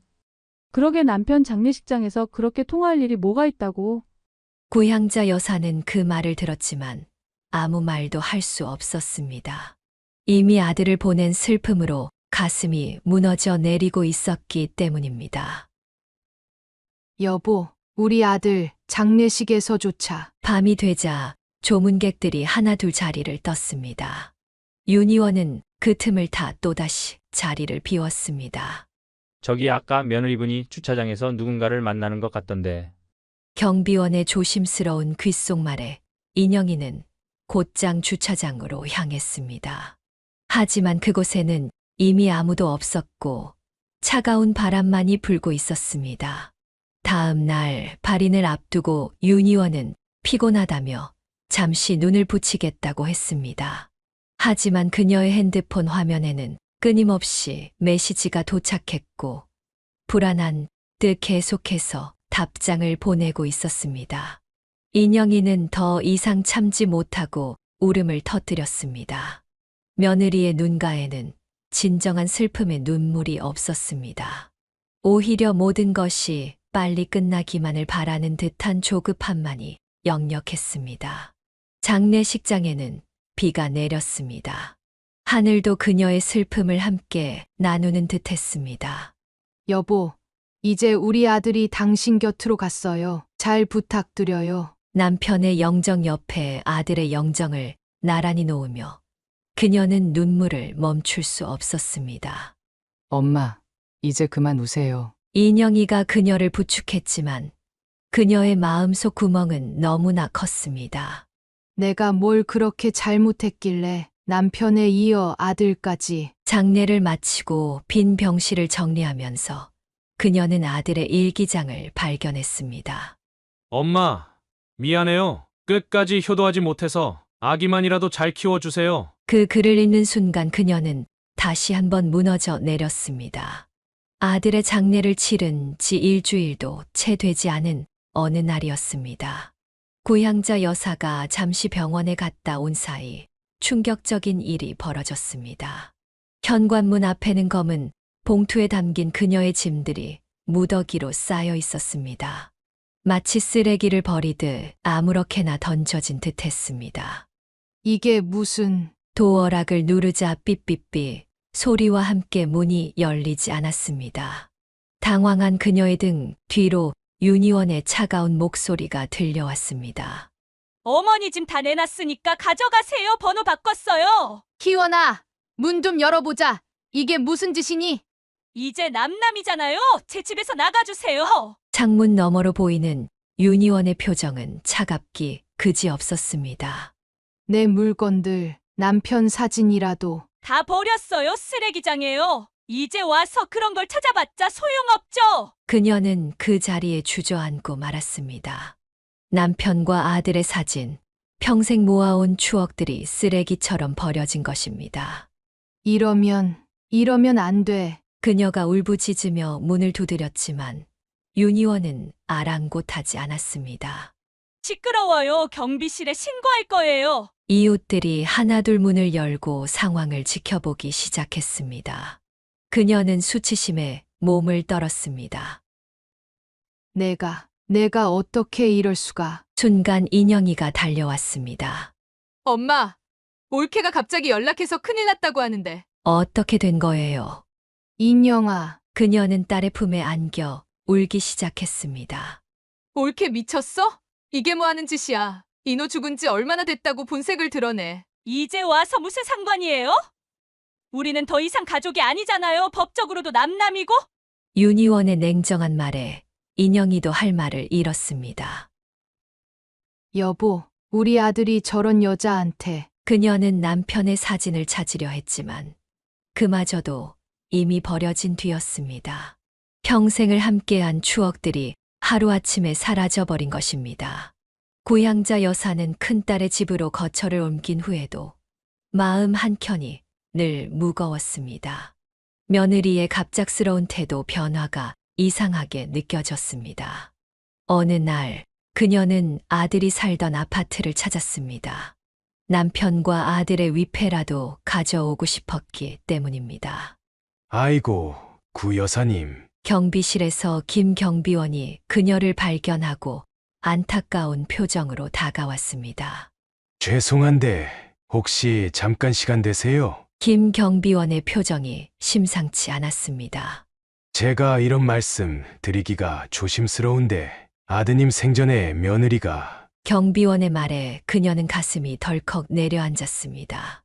그러게 남편 장례식장에서 그렇게 통화할 일이 뭐가 있다고. 고향자 여사는 그 말을 들었지만 아무 말도 할 수 없었습니다. 이미 아들을 보낸 슬픔으로 가슴이 무너져 내리고 있었기 때문입니다. 여보, 우리 아들 장례식에서조차 밤이 되자 조문객들이 하나둘 자리를 떴습니다. 윤희원은 그 틈을 타 또다시 자리를 비웠습니다. 저기 아까 며느리분이 주차장에서 누군가를 만나는 것 같던데. 경비원의 조심스러운 귓속말에 인영이는 곧장 주차장으로 향했습니다. 하지만 그곳에는 이미 아무도 없었고 차가운 바람만이 불고 있었습니다. 다음 날 발인을 앞두고 윤희원은 피곤하다며 잠시 눈을 붙이겠다고 했습니다. 하지만 그녀의 핸드폰 화면에는 끊임없이 메시지가 도착했고 불안한 듯 계속해서 답장을 보내고 있었습니다. 인영이는 더 이상 참지 못하고 울음을 터뜨렸습니다. 며느리의 눈가에는 진정한 슬픔의 눈물이 없었습니다. 오히려 모든 것이 빨리 끝나기만을 바라는 듯한 조급함만이 역력했습니다. 장례식장에는 비가 내렸습니다. 하늘도 그녀의 슬픔을 함께 나누는 듯했습니다. 여보, 이제 우리 아들이 당신 곁으로 갔어요. 잘 부탁드려요. 남편의 영정 옆에 아들의 영정을 나란히 놓으며 그녀는 눈물을 멈출 수 없었습니다. 엄마, 이제 그만 우세요. 인영이가 그녀를 부축했지만 그녀의 마음속 구멍은 너무나 컸습니다. 내가 뭘 그렇게 잘못했길래 남편에 이어 아들까지. 장례를 마치고 빈 병실을 정리하면서 그녀는 아들의 일기장을 발견했습니다. 엄마, 미안해요. 끝까지 효도하지 못해서 아기만이라도 잘 키워주세요. 그 글을 읽는 순간 그녀는 다시 한번 무너져 내렸습니다. 아들의 장례를 치른 지 일주일도 채 되지 않은 어느 날이었습니다. 고향자 여사가 잠시 병원에 갔다 온 사이 충격적인 일이 벌어졌습니다. 현관문 앞에는 검은 봉투에 담긴 그녀의 짐들이 무더기로 쌓여 있었습니다. 마치 쓰레기를 버리듯 아무렇게나 던져진 듯했습니다. 이게 무슨... 도어락을 누르자 삐삐삐 소리와 함께 문이 열리지 않았습니다. 당황한 그녀의 등 뒤로 윤희원의 차가운 목소리가 들려왔습니다. 어머니 짐 다 내놨으니까 가져가세요. 번호 바꿨어요. 희원아, 문 좀 열어보자. 이게 무슨 짓이니? 이제 남남이잖아요. 제 집에서 나가주세요. 창문 너머로 보이는 윤희원의 표정은 차갑기 그지없었습니다. 내 물건들, 남편 사진이라도. 다 버렸어요. 쓰레기장에요. 이제 와서 그런 걸 찾아봤자 소용없죠. 그녀는 그 자리에 주저앉고 말았습니다. 남편과 아들의 사진, 평생 모아온 추억들이 쓰레기처럼 버려진 것입니다. 이러면 안 돼. 그녀가 울부짖으며 문을 두드렸지만 윤희원은 아랑곳하지 않았습니다. 시끄러워요. 경비실에 신고할 거예요. 이웃들이 하나둘 문을 열고 상황을 지켜보기 시작했습니다. 그녀는 수치심에 몸을 떨었습니다. 내가 어떻게 이럴 수가. 순간 인영이가 달려왔습니다. 엄마, 올케가 갑자기 연락해서 큰일 났다고 하는데. 어떻게 된 거예요? 인영아. 그녀는 딸의 품에 안겨 울기 시작했습니다. 올케 미쳤어? 이게 뭐 하는 짓이야. 인호 죽은 지 얼마나 됐다고 본색을 드러내. 이제 와서 무슨 상관이에요? 우리는 더 이상 가족이 아니잖아요. 법적으로도 남남이고. 윤희원의 냉정한 말에 인영이도 할 말을 잃었습니다. 여보, 우리 아들이 저런 여자한테. 그녀는 남편의 사진을 찾으려 했지만 그마저도 이미 버려진 뒤였습니다. 평생을 함께한 추억들이 하루아침에 사라져버린 것입니다. 고향자 여사는 큰딸의 집으로 거처를 옮긴 후에도 마음 한켠이 늘 무거웠습니다. 며느리의 갑작스러운 태도 변화가 이상하게 느껴졌습니다. 어느 날 그녀는 아들이 살던 아파트를 찾았습니다. 남편과 아들의 위패라도 가져오고 싶었기 때문입니다. 아이고, 구 여사님. 경비실에서 김 경비원이 그녀를 발견하고 안타까운 표정으로 다가왔습니다. 죄송한데 혹시 잠깐 시간 되세요? 김 경비원의 표정이 심상치 않았습니다. 제가 이런 말씀 드리기가 조심스러운데 아드님 생전에 며느리가 경비원의 말에 그녀는 가슴이 덜컥 내려앉았습니다.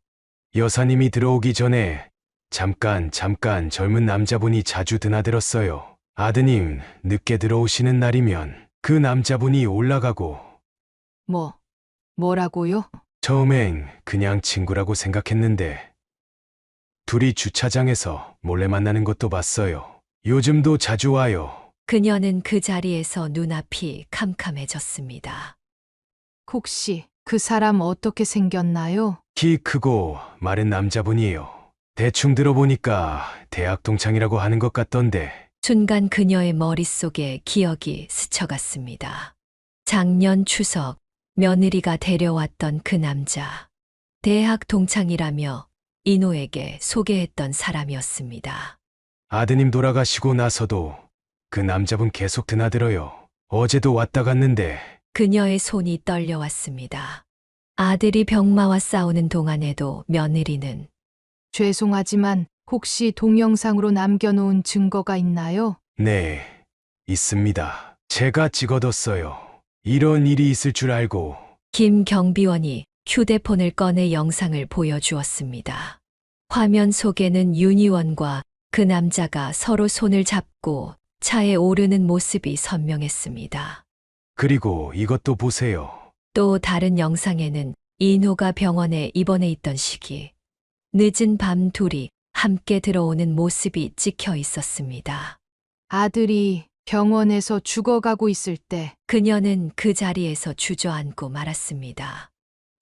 여사님이 들어오기 전에 잠깐 젊은 남자분이 자주 드나들었어요. 아드님 늦게 들어오시는 날이면 그 남자분이 올라가고 뭐라고요? 처음엔 그냥 친구라고 생각했는데 둘이 주차장에서 몰래 만나는 것도 봤어요. 요즘도 자주 와요. 그녀는 그 자리에서 눈앞이 캄캄해졌습니다. 혹시 그 사람 어떻게 생겼나요? 키 크고 마른 남자분이에요. 대충 들어보니까 대학 동창이라고 하는 것 같던데. 순간 그녀의 머릿속에 기억이 스쳐갔습니다. 작년 추석 며느리가 데려왔던 그 남자. 대학 동창이라며 인호에게 소개했던 사람이었습니다. 아드님 돌아가시고 나서도 그 남자분 계속 드나들어요. 어제도 왔다 갔는데. 그녀의 손이 떨려왔습니다. 아들이 병마와 싸우는 동안에도 며느리는 죄송하지만 혹시 동영상으로 남겨놓은 증거가 있나요? 네, 있습니다. 제가 찍어뒀어요. 이런 일이 있을 줄 알고. 김 경비원이 휴대폰을 꺼내 영상을 보여주었습니다. 화면 속에는 윤희원과 그 남자가 서로 손을 잡고 차에 오르는 모습이 선명했습니다. 그리고 이것도 보세요. 또 다른 영상에는 인호가 병원에 입원해 있던 시기, 늦은 밤 둘이 함께 들어오는 모습이 찍혀 있었습니다. 아들이 병원에서 죽어가고 있을 때 그녀는 그 자리에서 주저앉고 말았습니다.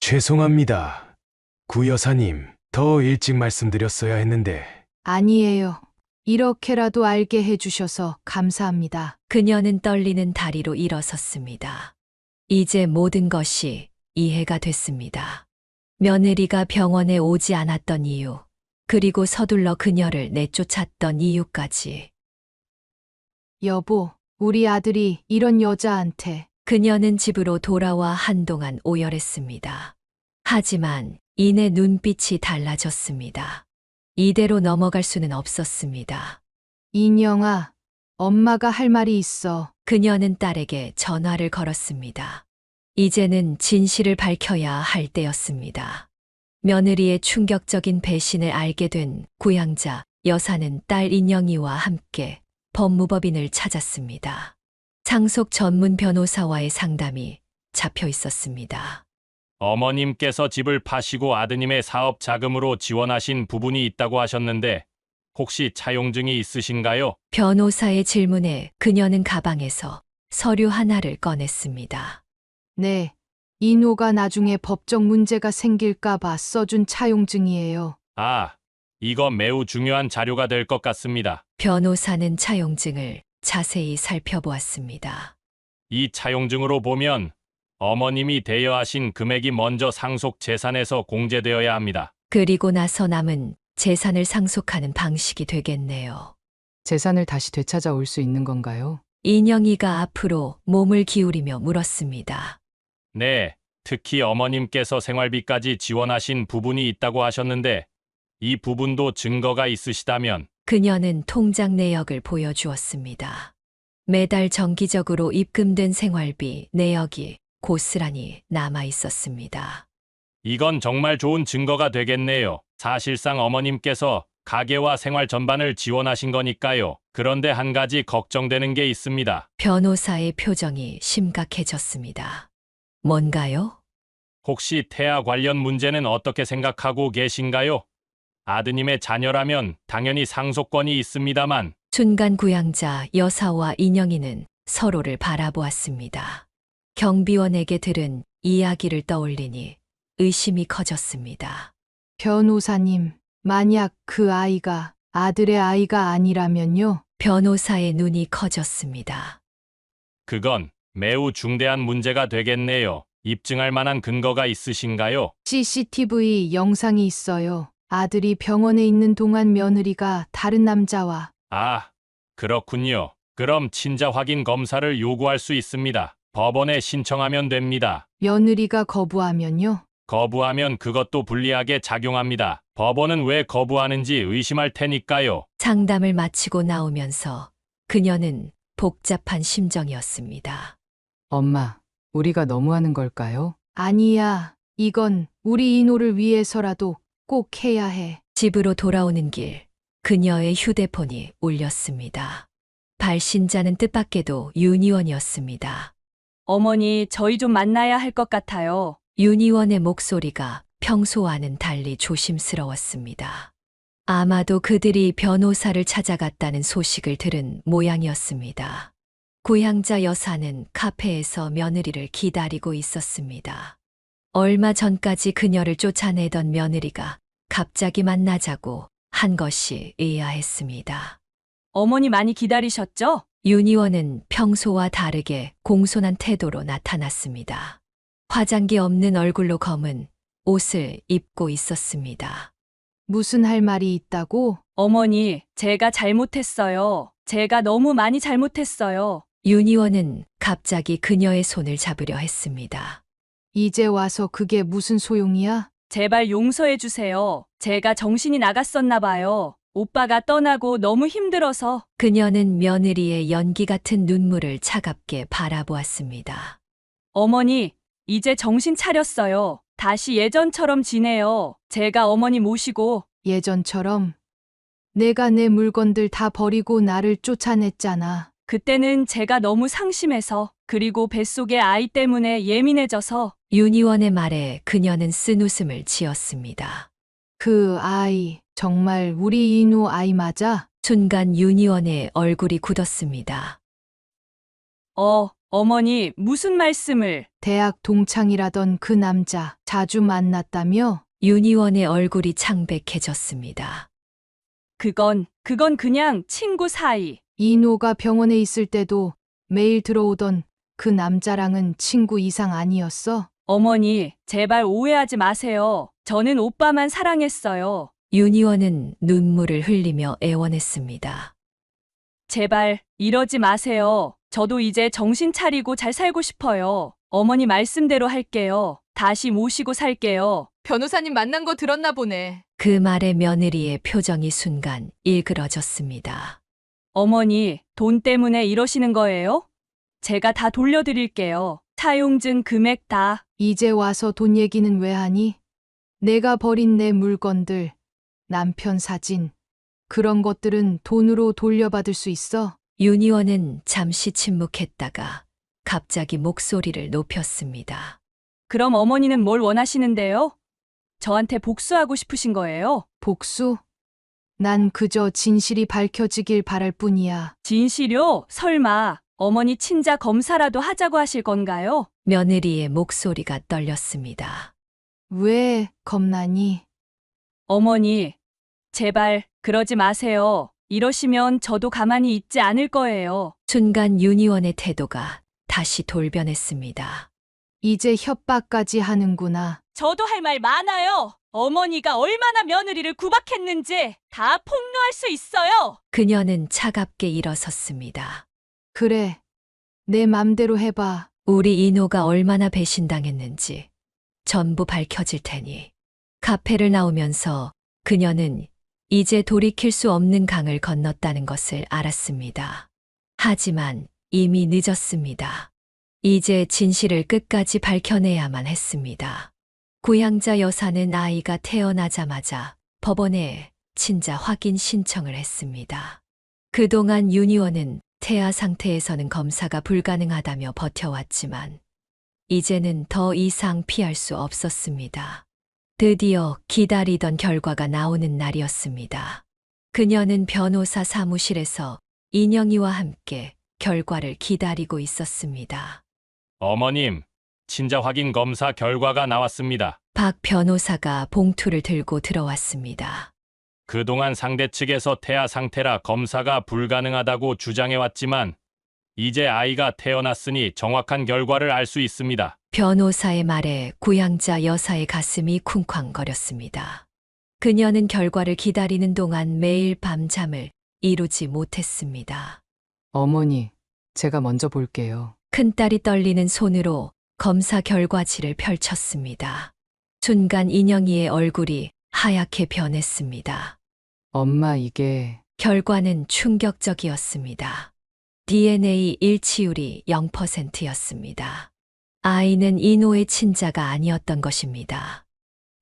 죄송합니다. 구 여사님, 더 일찍 말씀드렸어야 했는데. 아니에요. 이렇게라도 알게 해주셔서 감사합니다. 그녀는 떨리는 다리로 일어섰습니다. 이제 모든 것이 이해가 됐습니다. 며느리가 병원에 오지 않았던 이유, 그리고 서둘러 그녀를 내쫓았던 이유까지. 여보, 우리 아들이 이런 여자한테. 그녀는 집으로 돌아와 한동안 오열했습니다. 하지만 이내 눈빛이 달라졌습니다. 이대로 넘어갈 수는 없었습니다. 인영아, 엄마가 할 말이 있어. 그녀는 딸에게 전화를 걸었습니다. 이제는 진실을 밝혀야 할 때였습니다. 며느리의 충격적인 배신을 알게 된 구양자 여사는 딸 인영이와 함께 법무법인을 찾았습니다. 상속 전문 변호사와의 상담이 잡혀 있었습니다. 어머님께서 집을 파시고 아드님의 사업 자금으로 지원하신 부분이 있다고 하셨는데 혹시 차용증이 있으신가요? 변호사의 질문에 그녀는 가방에서 서류 하나를 꺼냈습니다. 네, 인호가 나중에 법적 문제가 생길까봐 써준 차용증이에요. 아, 이거 매우 중요한 자료가 될 것 같습니다. 변호사는 차용증을 자세히 살펴보았습니다. 이 차용증으로 보면 어머님이 대여하신 금액이 먼저 상속 재산에서 공제되어야 합니다. 그리고 나서 남은 재산을 상속하는 방식이 되겠네요. 재산을 다시 되찾아올 수 있는 건가요? 인영이가 앞으로 몸을 기울이며 물었습니다. 네, 특히 어머님께서 생활비까지 지원하신 부분이 있다고 하셨는데 이 부분도 증거가 있으시다면. 그녀는 통장 내역을 보여주었습니다. 매달 정기적으로 입금된 생활비 내역이 고스란히 남아 있었습니다. 이건 정말 좋은 증거가 되겠네요. 사실상 어머님께서 가계와 생활 전반을 지원하신 거니까요. 그런데 한 가지 걱정되는 게 있습니다. 변호사의 표정이 심각해졌습니다. 뭔가요? 혹시 태아 관련 문제는 어떻게 생각하고 계신가요? 아드님의 자녀라면 당연히 상속권이 있습니다만. 순간 구양자 여사와 인영이는 서로를 바라보았습니다. 경비원에게 들은 이야기를 떠올리니 의심이 커졌습니다. 변호사님, 만약 그 아이가 아들의 아이가 아니라면요? 변호사의 눈이 커졌습니다. 그건 매우 중대한 문제가 되겠네요. 입증할 만한 근거가 있으신가요? CCTV 영상이 있어요. 아들이 병원에 있는 동안 며느리가 다른 남자와. 아, 그렇군요. 그럼 친자 확인 검사를 요구할 수 있습니다. 법원에 신청하면 됩니다. 며느리가 거부하면요? 거부하면 그것도 불리하게 작용합니다. 법원은 왜 거부하는지 의심할 테니까요. 상담을 마치고 나오면서 그녀는 복잡한 심정이었습니다. 엄마, 우리가 너무하는 걸까요? 아니야. 이건 우리 이노를 위해서라도 꼭 해야 해. 집으로 돌아오는 길, 그녀의 휴대폰이 울렸습니다. 발신자는 뜻밖에도 윤희원이었습니다. 어머니, 저희 좀 만나야 할 것 같아요. 윤희원의 목소리가 평소와는 달리 조심스러웠습니다. 아마도 그들이 변호사를 찾아갔다는 소식을 들은 모양이었습니다. 고향자 여사는 카페에서 며느리를 기다리고 있었습니다. 얼마 전까지 그녀를 쫓아내던 며느리가 갑자기 만나자고 한 것이 의아했습니다. 어머니 많이 기다리셨죠? 윤희원은 평소와 다르게 공손한 태도로 나타났습니다. 화장기 없는 얼굴로 검은 옷을 입고 있었습니다. 무슨 할 말이 있다고? 어머니, 제가 잘못했어요. 제가 너무 많이 잘못했어요. 윤희원은 갑자기 그녀의 손을 잡으려 했습니다. 이제 와서 그게 무슨 소용이야? 제발 용서해 주세요. 제가 정신이 나갔었나 봐요. 오빠가 떠나고 너무 힘들어서. 그녀는 며느리의 연기 같은 눈물을 차갑게 바라보았습니다. 어머니, 이제 정신 차렸어요. 다시 예전처럼 지내요. 제가 어머니 모시고. 예전처럼? 내가 내 물건들 다 버리고 나를 쫓아냈잖아. 그때는 제가 너무 상심해서, 그리고 뱃속의 아이 때문에 예민해져서. 윤희원의 말에 그녀는 쓴웃음을 지었습니다. 그 아이, 정말 우리 이노 아이 맞아? 순간 윤희원의 얼굴이 굳었습니다. 어머니, 무슨 말씀을? 대학 동창이라던 그 남자 자주 만났다며? 윤희원의 얼굴이 창백해졌습니다. 그건 그냥 친구 사이. 이노가 병원에 있을 때도 매일 들어오던 그 남자랑은 친구 이상 아니었어? 어머니, 제발 오해하지 마세요. 저는 오빠만 사랑했어요. 윤희원은 눈물을 흘리며 애원했습니다. 제발 이러지 마세요. 저도 이제 정신 차리고 잘 살고 싶어요. 어머니 말씀대로 할게요. 다시 모시고 살게요. 변호사님 만난 거 들었나 보네. 그 말에 며느리의 표정이 순간 일그러졌습니다. 어머니, 돈 때문에 이러시는 거예요? 제가 다 돌려드릴게요. 사용증 금액 다. 이제 와서 돈 얘기는 왜 하니? 내가 버린 내 물건들, 남편 사진, 그런 것들은 돈으로 돌려받을 수 있어? 윤희원은 잠시 침묵했다가 갑자기 목소리를 높였습니다. 그럼 어머니는 뭘 원하시는데요? 저한테 복수하고 싶으신 거예요? 복수? 난 그저 진실이 밝혀지길 바랄 뿐이야. 진실요? 설마 어머니 친자 검사라도 하자고 하실 건가요? 며느리의 목소리가 떨렸습니다. 왜 겁나니? 어머니, 제발 그러지 마세요. 이러시면 저도 가만히 있지 않을 거예요. 순간 윤희원의 태도가 다시 돌변했습니다. 이제 협박까지 하는구나. 저도 할 말 많아요. 어머니가 얼마나 며느리를 구박했는지 다 폭로할 수 있어요. 그녀는 차갑게 일어섰습니다. 그래, 내 맘대로 해봐. 우리 이노가 얼마나 배신당했는지 전부 밝혀질 테니. 카페를 나오면서 그녀는 이제 돌이킬 수 없는 강을 건넜다는 것을 알았습니다. 하지만 이미 늦었습니다. 이제 진실을 끝까지 밝혀내야만 했습니다. 고향자 여사는 아이가 태어나자마자 법원에 친자 확인 신청을 했습니다. 그동안 윤희원은 태아 상태에서는 검사가 불가능하다며 버텨왔지만 이제는 더 이상 피할 수 없었습니다. 드디어 기다리던 결과가 나오는 날이었습니다. 그녀는 변호사 사무실에서 인영이와 함께 결과를 기다리고 있었습니다. 어머님, 친자 확인 검사 결과가 나왔습니다. 박 변호사가 봉투를 들고 들어왔습니다. 그동안 상대 측에서 태아 상태라 검사가 불가능하다고 주장해왔지만 이제 아이가 태어났으니 정확한 결과를 알 수 있습니다. 변호사의 말에 고향자 여사의 가슴이 쿵쾅거렸습니다. 그녀는 결과를 기다리는 동안 매일 밤잠을 이루지 못했습니다. 어머니, 제가 먼저 볼게요. 큰딸이 떨리는 손으로 검사 결과지를 펼쳤습니다. 순간 인영이의 얼굴이 하얗게 변했습니다. 엄마, 이게 결과는 충격적이었습니다. DNA 일치율이 0%였습니다. 아이는 이노의 친자가 아니었던 것입니다.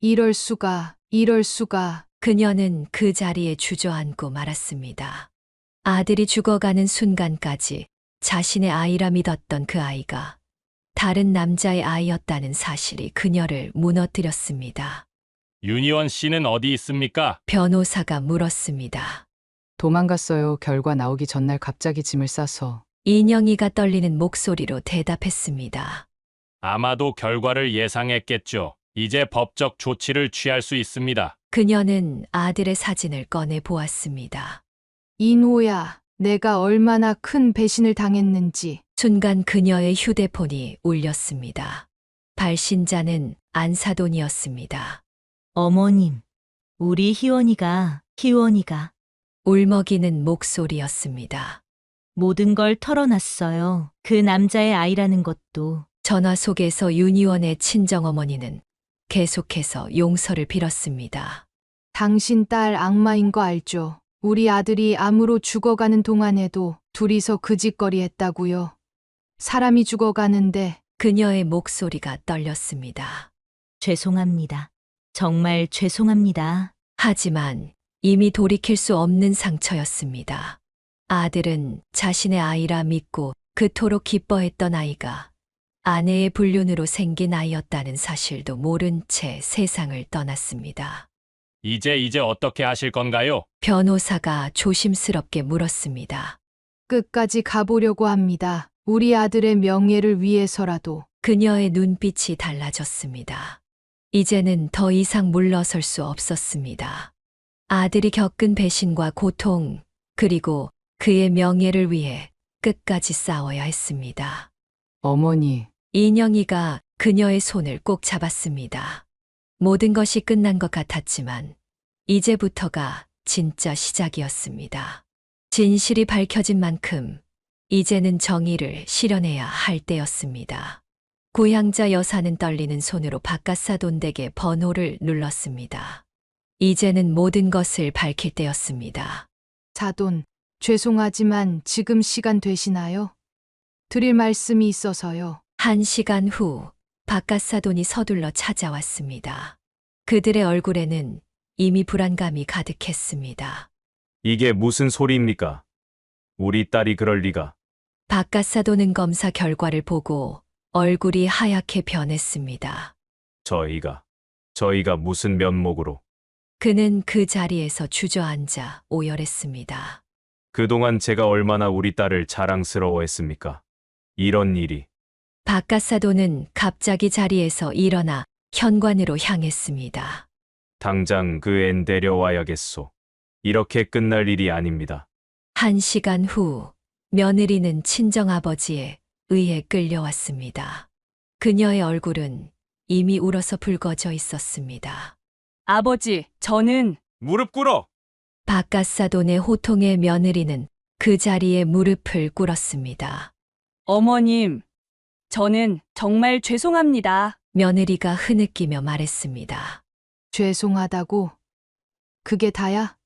이럴 수가, 이럴 수가. 그녀는 그 자리에 주저앉고 말았습니다. 아들이 죽어가는 순간까지 자신의 아이라 믿었던 그 아이가 다른 남자의 아이였다는 사실이 그녀를 무너뜨렸습니다. 윤희원 씨는 어디 있습니까? 변호사가 물었습니다. 도망갔어요. 결과 나오기 전날 갑자기 짐을 싸서. 인영이가 떨리는 목소리로 대답했습니다. 아마도 결과를 예상했겠죠. 이제 법적 조치를 취할 수 있습니다. 그녀는 아들의 사진을 꺼내 보았습니다. 이노야, 내가 얼마나 큰 배신을 당했는지. 순간 그녀의 휴대폰이 울렸습니다. 발신자는 안사돈이었습니다. 어머님, 우리 희원이가 울먹이는 목소리였습니다. 모든 걸 털어놨어요. 그 남자의 아이라는 것도. 전화 속에서 윤희원의 친정어머니는 계속해서 용서를 빌었습니다. 당신 딸 악마인 거 알죠? 우리 아들이 암으로 죽어가는 동안에도 둘이서 그 짓거리 했다고요. 사람이 죽어가는데. 그녀의 목소리가 떨렸습니다. 죄송합니다. 정말 죄송합니다. 하지만 이미 돌이킬 수 없는 상처였습니다. 아들은 자신의 아이라 믿고 그토록 기뻐했던 아이가 아내의 불륜으로 생긴 아이였다는 사실도 모른 채 세상을 떠났습니다. 이제 어떻게 하실 건가요? 변호사가 조심스럽게 물었습니다. 끝까지 가보려고 합니다. 우리 아들의 명예를 위해서라도. 그녀의 눈빛이 달라졌습니다. 이제는 더 이상 물러설 수 없었습니다. 아들이 겪은 배신과 고통, 그리고 그의 명예를 위해 끝까지 싸워야 했습니다. 어머니. 인영이가 그녀의 손을 꼭 잡았습니다. 모든 것이 끝난 것 같았지만 이제부터가 진짜 시작이었습니다. 진실이 밝혀진 만큼 이제는 정의를 실현해야 할 때였습니다. 고향자 여사는 떨리는 손으로 바깥사돈 댁의 번호를 눌렀습니다. 이제는 모든 것을 밝힐 때였습니다. 사돈, 죄송하지만 지금 시간 되시나요? 드릴 말씀이 있어서요. 1시간 후 바깥사돈이 서둘러 찾아왔습니다. 그들의 얼굴에는 이미 불안감이 가득했습니다. 이게 무슨 소리입니까? 우리 딸이 그럴 리가. 바깥사돈은 검사 결과를 보고 얼굴이 하얗게 변했습니다. 저희가 무슨 면목으로. 그는 그 자리에서 주저앉아 오열했습니다. 그동안 제가 얼마나 우리 딸을 자랑스러워했습니까? 이런 일이. 바깥사돈은 갑자기 자리에서 일어나 현관으로 향했습니다. 당장 그 앤 데려와야겠소. 이렇게 끝날 일이 아닙니다. 1시간 후 며느리는 친정아버지에 의해 끌려왔습니다. 그녀의 얼굴은 이미 울어서 붉어져 있었습니다. 아버지, 저는 무릎 꿇어! 바깥사돈의 호통에 며느리는 그 자리에 무릎을 꿇었습니다. 어머님, 저는 정말 죄송합니다. 며느리가 흐느끼며 말했습니다. 죄송하다고? 그게 다야?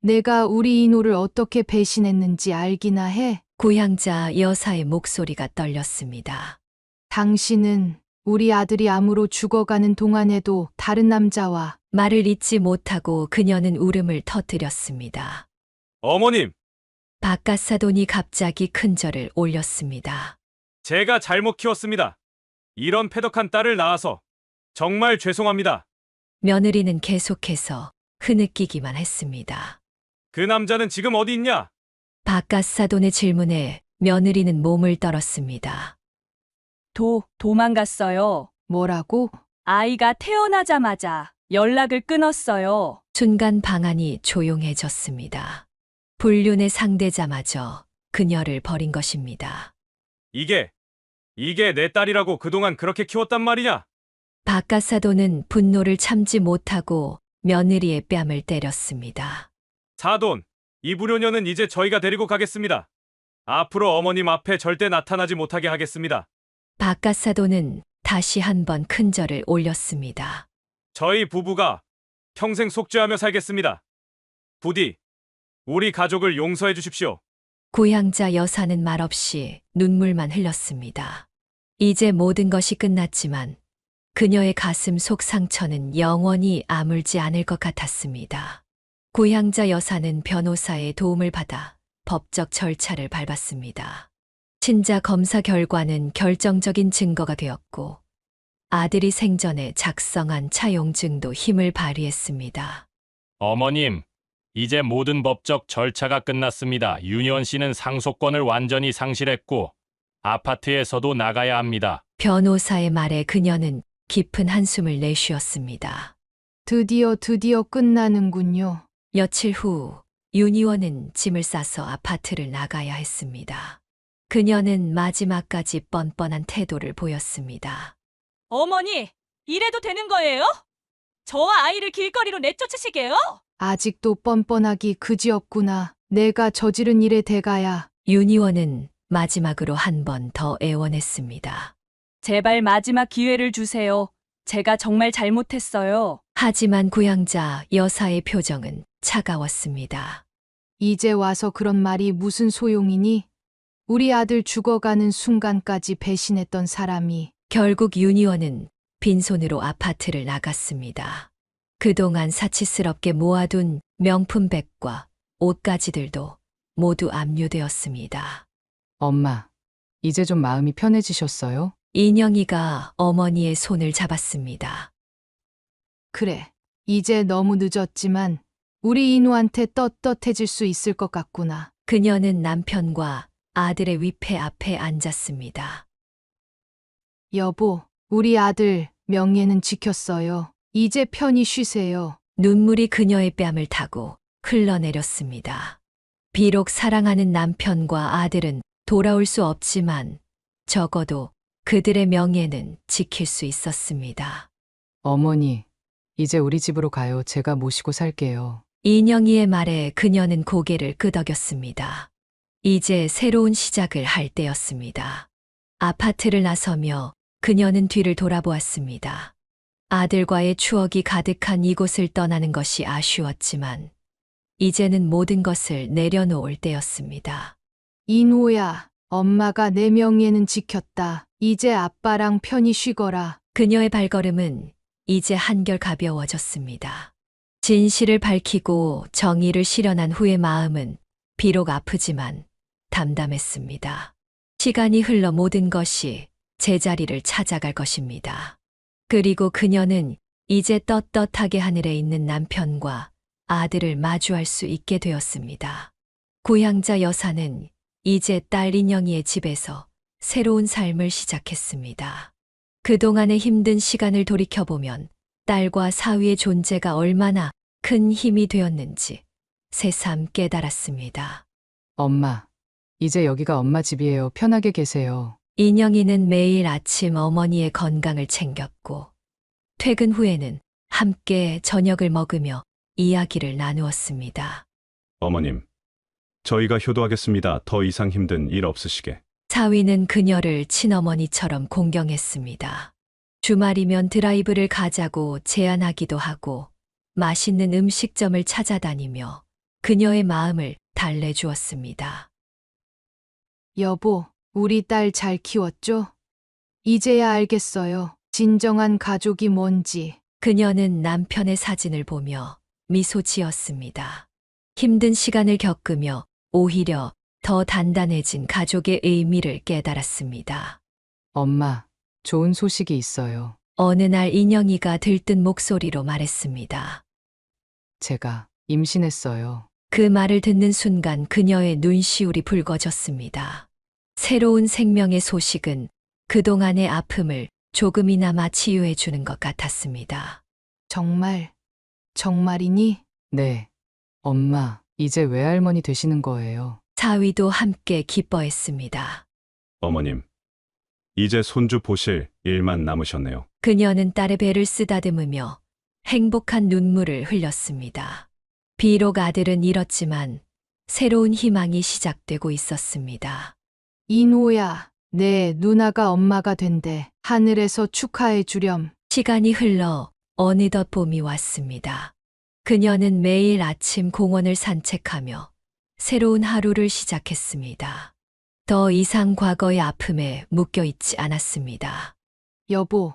내가 우리 이노를 어떻게 배신했는지 알기나 해. 고향자 여사의 목소리가 떨렸습니다. 당신은 우리 아들이 암으로 죽어가는 동안에도 다른 남자와. 말을 잇지 못하고 그녀는 울음을 터뜨렸습니다. 어머님! 바깥사돈이 갑자기 큰 절을 올렸습니다. 제가 잘못 키웠습니다. 이런 패덕한 딸을 낳아서 정말 죄송합니다. 며느리는 계속해서 흐느끼기만 했습니다. 그 남자는 지금 어디 있냐? 바깥사돈의 질문에 며느리는 몸을 떨었습니다. 도망갔어요. 뭐라고? 아이가 태어나자마자 연락을 끊었어요. 순간 방안이 조용해졌습니다. 불륜의 상대자마저 그녀를 버린 것입니다. 이게 내 딸이라고 그동안 그렇게 키웠단 말이냐? 바깥사돈은 분노를 참지 못하고 며느리의 뺨을 때렸습니다. 사돈, 이 불효녀는 이제 저희가 데리고 가겠습니다. 앞으로 어머님 앞에 절대 나타나지 못하게 하겠습니다. 바깥사돈은 다시 한번 큰절을 올렸습니다. 저희 부부가 평생 속죄하며 살겠습니다. 부디 우리 가족을 용서해 주십시오. 고향자 여사는 말없이 눈물만 흘렸습니다. 이제 모든 것이 끝났지만 그녀의 가슴 속 상처는 영원히 아물지 않을 것 같았습니다. 고향자 여사는 변호사의 도움을 받아 법적 절차를 밟았습니다. 친자 검사 결과는 결정적인 증거가 되었고 아들이 생전에 작성한 차용증도 힘을 발휘했습니다. 어머님, 이제 모든 법적 절차가 끝났습니다. 윤희원 씨는 상속권을 완전히 상실했고 아파트에서도 나가야 합니다. 변호사의 말에 그녀는 깊은 한숨을 내쉬었습니다. 드디어 끝나는군요. 며칠 후 윤희원은 짐을 싸서 아파트를 나가야 했습니다. 그녀는 마지막까지 뻔뻔한 태도를 보였습니다. 어머니, 이래도 되는 거예요? 저와 아이를 길거리로 내쫓으시게요? 아직도 뻔뻔하기 그지없구나. 내가 저지른 일의 대가야. 윤희원은 마지막으로 한 번 더 애원했습니다. 제발 마지막 기회를 주세요. 제가 정말 잘못했어요. 하지만 고향자 여사의 표정은 차가웠습니다. 이제 와서 그런 말이 무슨 소용이니? 우리 아들 죽어가는 순간까지 배신했던 사람이. 결국 윤희원은 빈손으로 아파트를 나갔습니다. 그동안 사치스럽게 모아둔 명품백과 옷가지들도 모두 압류되었습니다. 엄마, 이제 좀 마음이 편해지셨어요? 인영이가 어머니의 손을 잡았습니다. 그래, 이제 너무 늦었지만 우리 인우한테 떳떳해질 수 있을 것 같구나. 그녀는 남편과 아들의 위패 앞에 앉았습니다. 여보, 우리 아들 명예는 지켰어요. 이제 편히 쉬세요. 눈물이 그녀의 뺨을 타고 흘러내렸습니다. 비록 사랑하는 남편과 아들은 돌아올 수 없지만 적어도 그들의 명예는 지킬 수 있었습니다. 어머니, 이제 우리 집으로 가요. 제가 모시고 살게요. 인영이의 말에 그녀는 고개를 끄덕였습니다. 이제 새로운 시작을 할 때였습니다. 아파트를 나서며 그녀는 뒤를 돌아보았습니다. 아들과의 추억이 가득한 이곳을 떠나는 것이 아쉬웠지만 이제는 모든 것을 내려놓을 때였습니다. 인호야, 엄마가 내 명예는 지켰다. 이제 아빠랑 편히 쉬거라. 그녀의 발걸음은 이제 한결 가벼워졌습니다. 진실을 밝히고 정의를 실현한 후의 마음은 비록 아프지만 담담했습니다. 시간이 흘러 모든 것이 제자리를 찾아갈 것입니다. 그리고 그녀는 이제 떳떳하게 하늘에 있는 남편과 아들을 마주할 수 있게 되었습니다. 고향자 여사는 이제 딸 인영이의 집에서 새로운 삶을 시작했습니다. 그동안의 힘든 시간을 돌이켜보면 딸과 사위의 존재가 얼마나 큰 힘이 되었는지 새삼 깨달았습니다. 엄마, 이제 여기가 엄마 집이에요. 편하게 계세요. 인영이는 매일 아침 어머니의 건강을 챙겼고 퇴근 후에는 함께 저녁을 먹으며 이야기를 나누었습니다. 어머님, 저희가 효도하겠습니다. 더 이상 힘든 일 없으시게. 사위는 그녀를 친어머니처럼 공경했습니다. 주말이면 드라이브를 가자고 제안하기도 하고 맛있는 음식점을 찾아다니며 그녀의 마음을 달래주었습니다. 여보, 우리 딸 잘 키웠죠? 이제야 알겠어요. 진정한 가족이 뭔지. 그녀는 남편의 사진을 보며 미소 지었습니다. 힘든 시간을 겪으며 오히려 더 단단해진 가족의 의미를 깨달았습니다. 엄마, 좋은 소식이 있어요. 어느 날 인영이가 들뜬 목소리로 말했습니다. 제가 임신했어요. 그 말을 듣는 순간 그녀의 눈시울이 붉어졌습니다. 새로운 생명의 소식은 그동안의 아픔을 조금이나마 치유해 주는 것 같았습니다. 정말이니? 네. 엄마, 이제 외할머니 되시는 거예요. 사위도 함께 기뻐했습니다. 어머님, 이제 손주 보실 일만 남으셨네요. 그녀는 딸의 배를 쓰다듬으며 행복한 눈물을 흘렸습니다. 비록 아들은 잃었지만 새로운 희망이 시작되고 있었습니다. 인호야, 내 누나가 엄마가 된대. 하늘에서 축하해 주렴. 시간이 흘러 어느덧 봄이 왔습니다. 그녀는 매일 아침 공원을 산책하며 새로운 하루를 시작했습니다. 더 이상 과거의 아픔에 묶여 있지 않았습니다. 여보,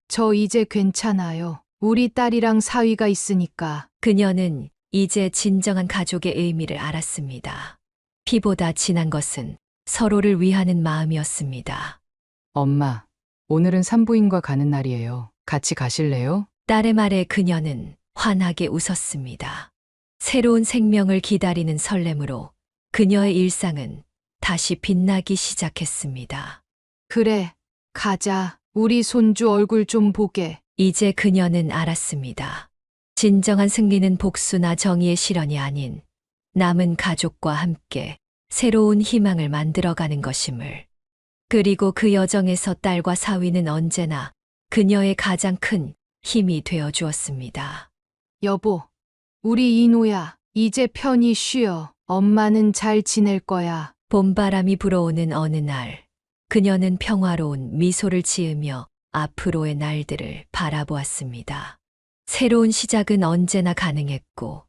저 이제 괜찮아요. 우리 딸이랑 사위가 있으니까. 그녀는 이제 진정한 가족의 의미를 알았습니다. 피보다 진한 것은 서로를 위하는 마음이었습니다. 엄마, 오늘은 산부인과 가는 날이에요. 같이 가실래요? 딸의 말에 그녀는 환하게 웃었습니다. 새로운 생명을 기다리는 설렘으로 그녀의 일상은 다시 빛나기 시작했습니다. 그래, 가자. 우리 손주 얼굴 좀 보게. 이제 그녀는 알았습니다. 진정한 승리는 복수나 정의의 실현이 아닌 남은 가족과 함께 새로운 희망을 만들어가는 것임을. 그리고 그 여정에서 딸과 사위는 언제나 그녀의 가장 큰 힘이 되어 주었습니다. 여보, 우리 이노야, 이제 편히 쉬어. 엄마는 잘 지낼 거야. 봄바람이 불어오는 어느 날, 그녀는 평화로운 미소를 지으며 앞으로의 날들을 바라보았습니다. 새로운 시작은 언제나 가능했고,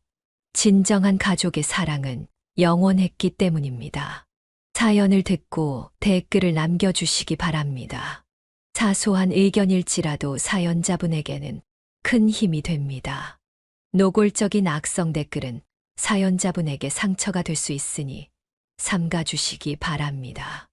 진정한 가족의 사랑은 영원했기 때문입니다. 사연을 듣고 댓글을 남겨주시기 바랍니다. 사소한 의견일지라도 사연자분에게는 큰 힘이 됩니다. 노골적인 악성 댓글은 사연자분에게 상처가 될 수 있으니 삼가주시기 바랍니다.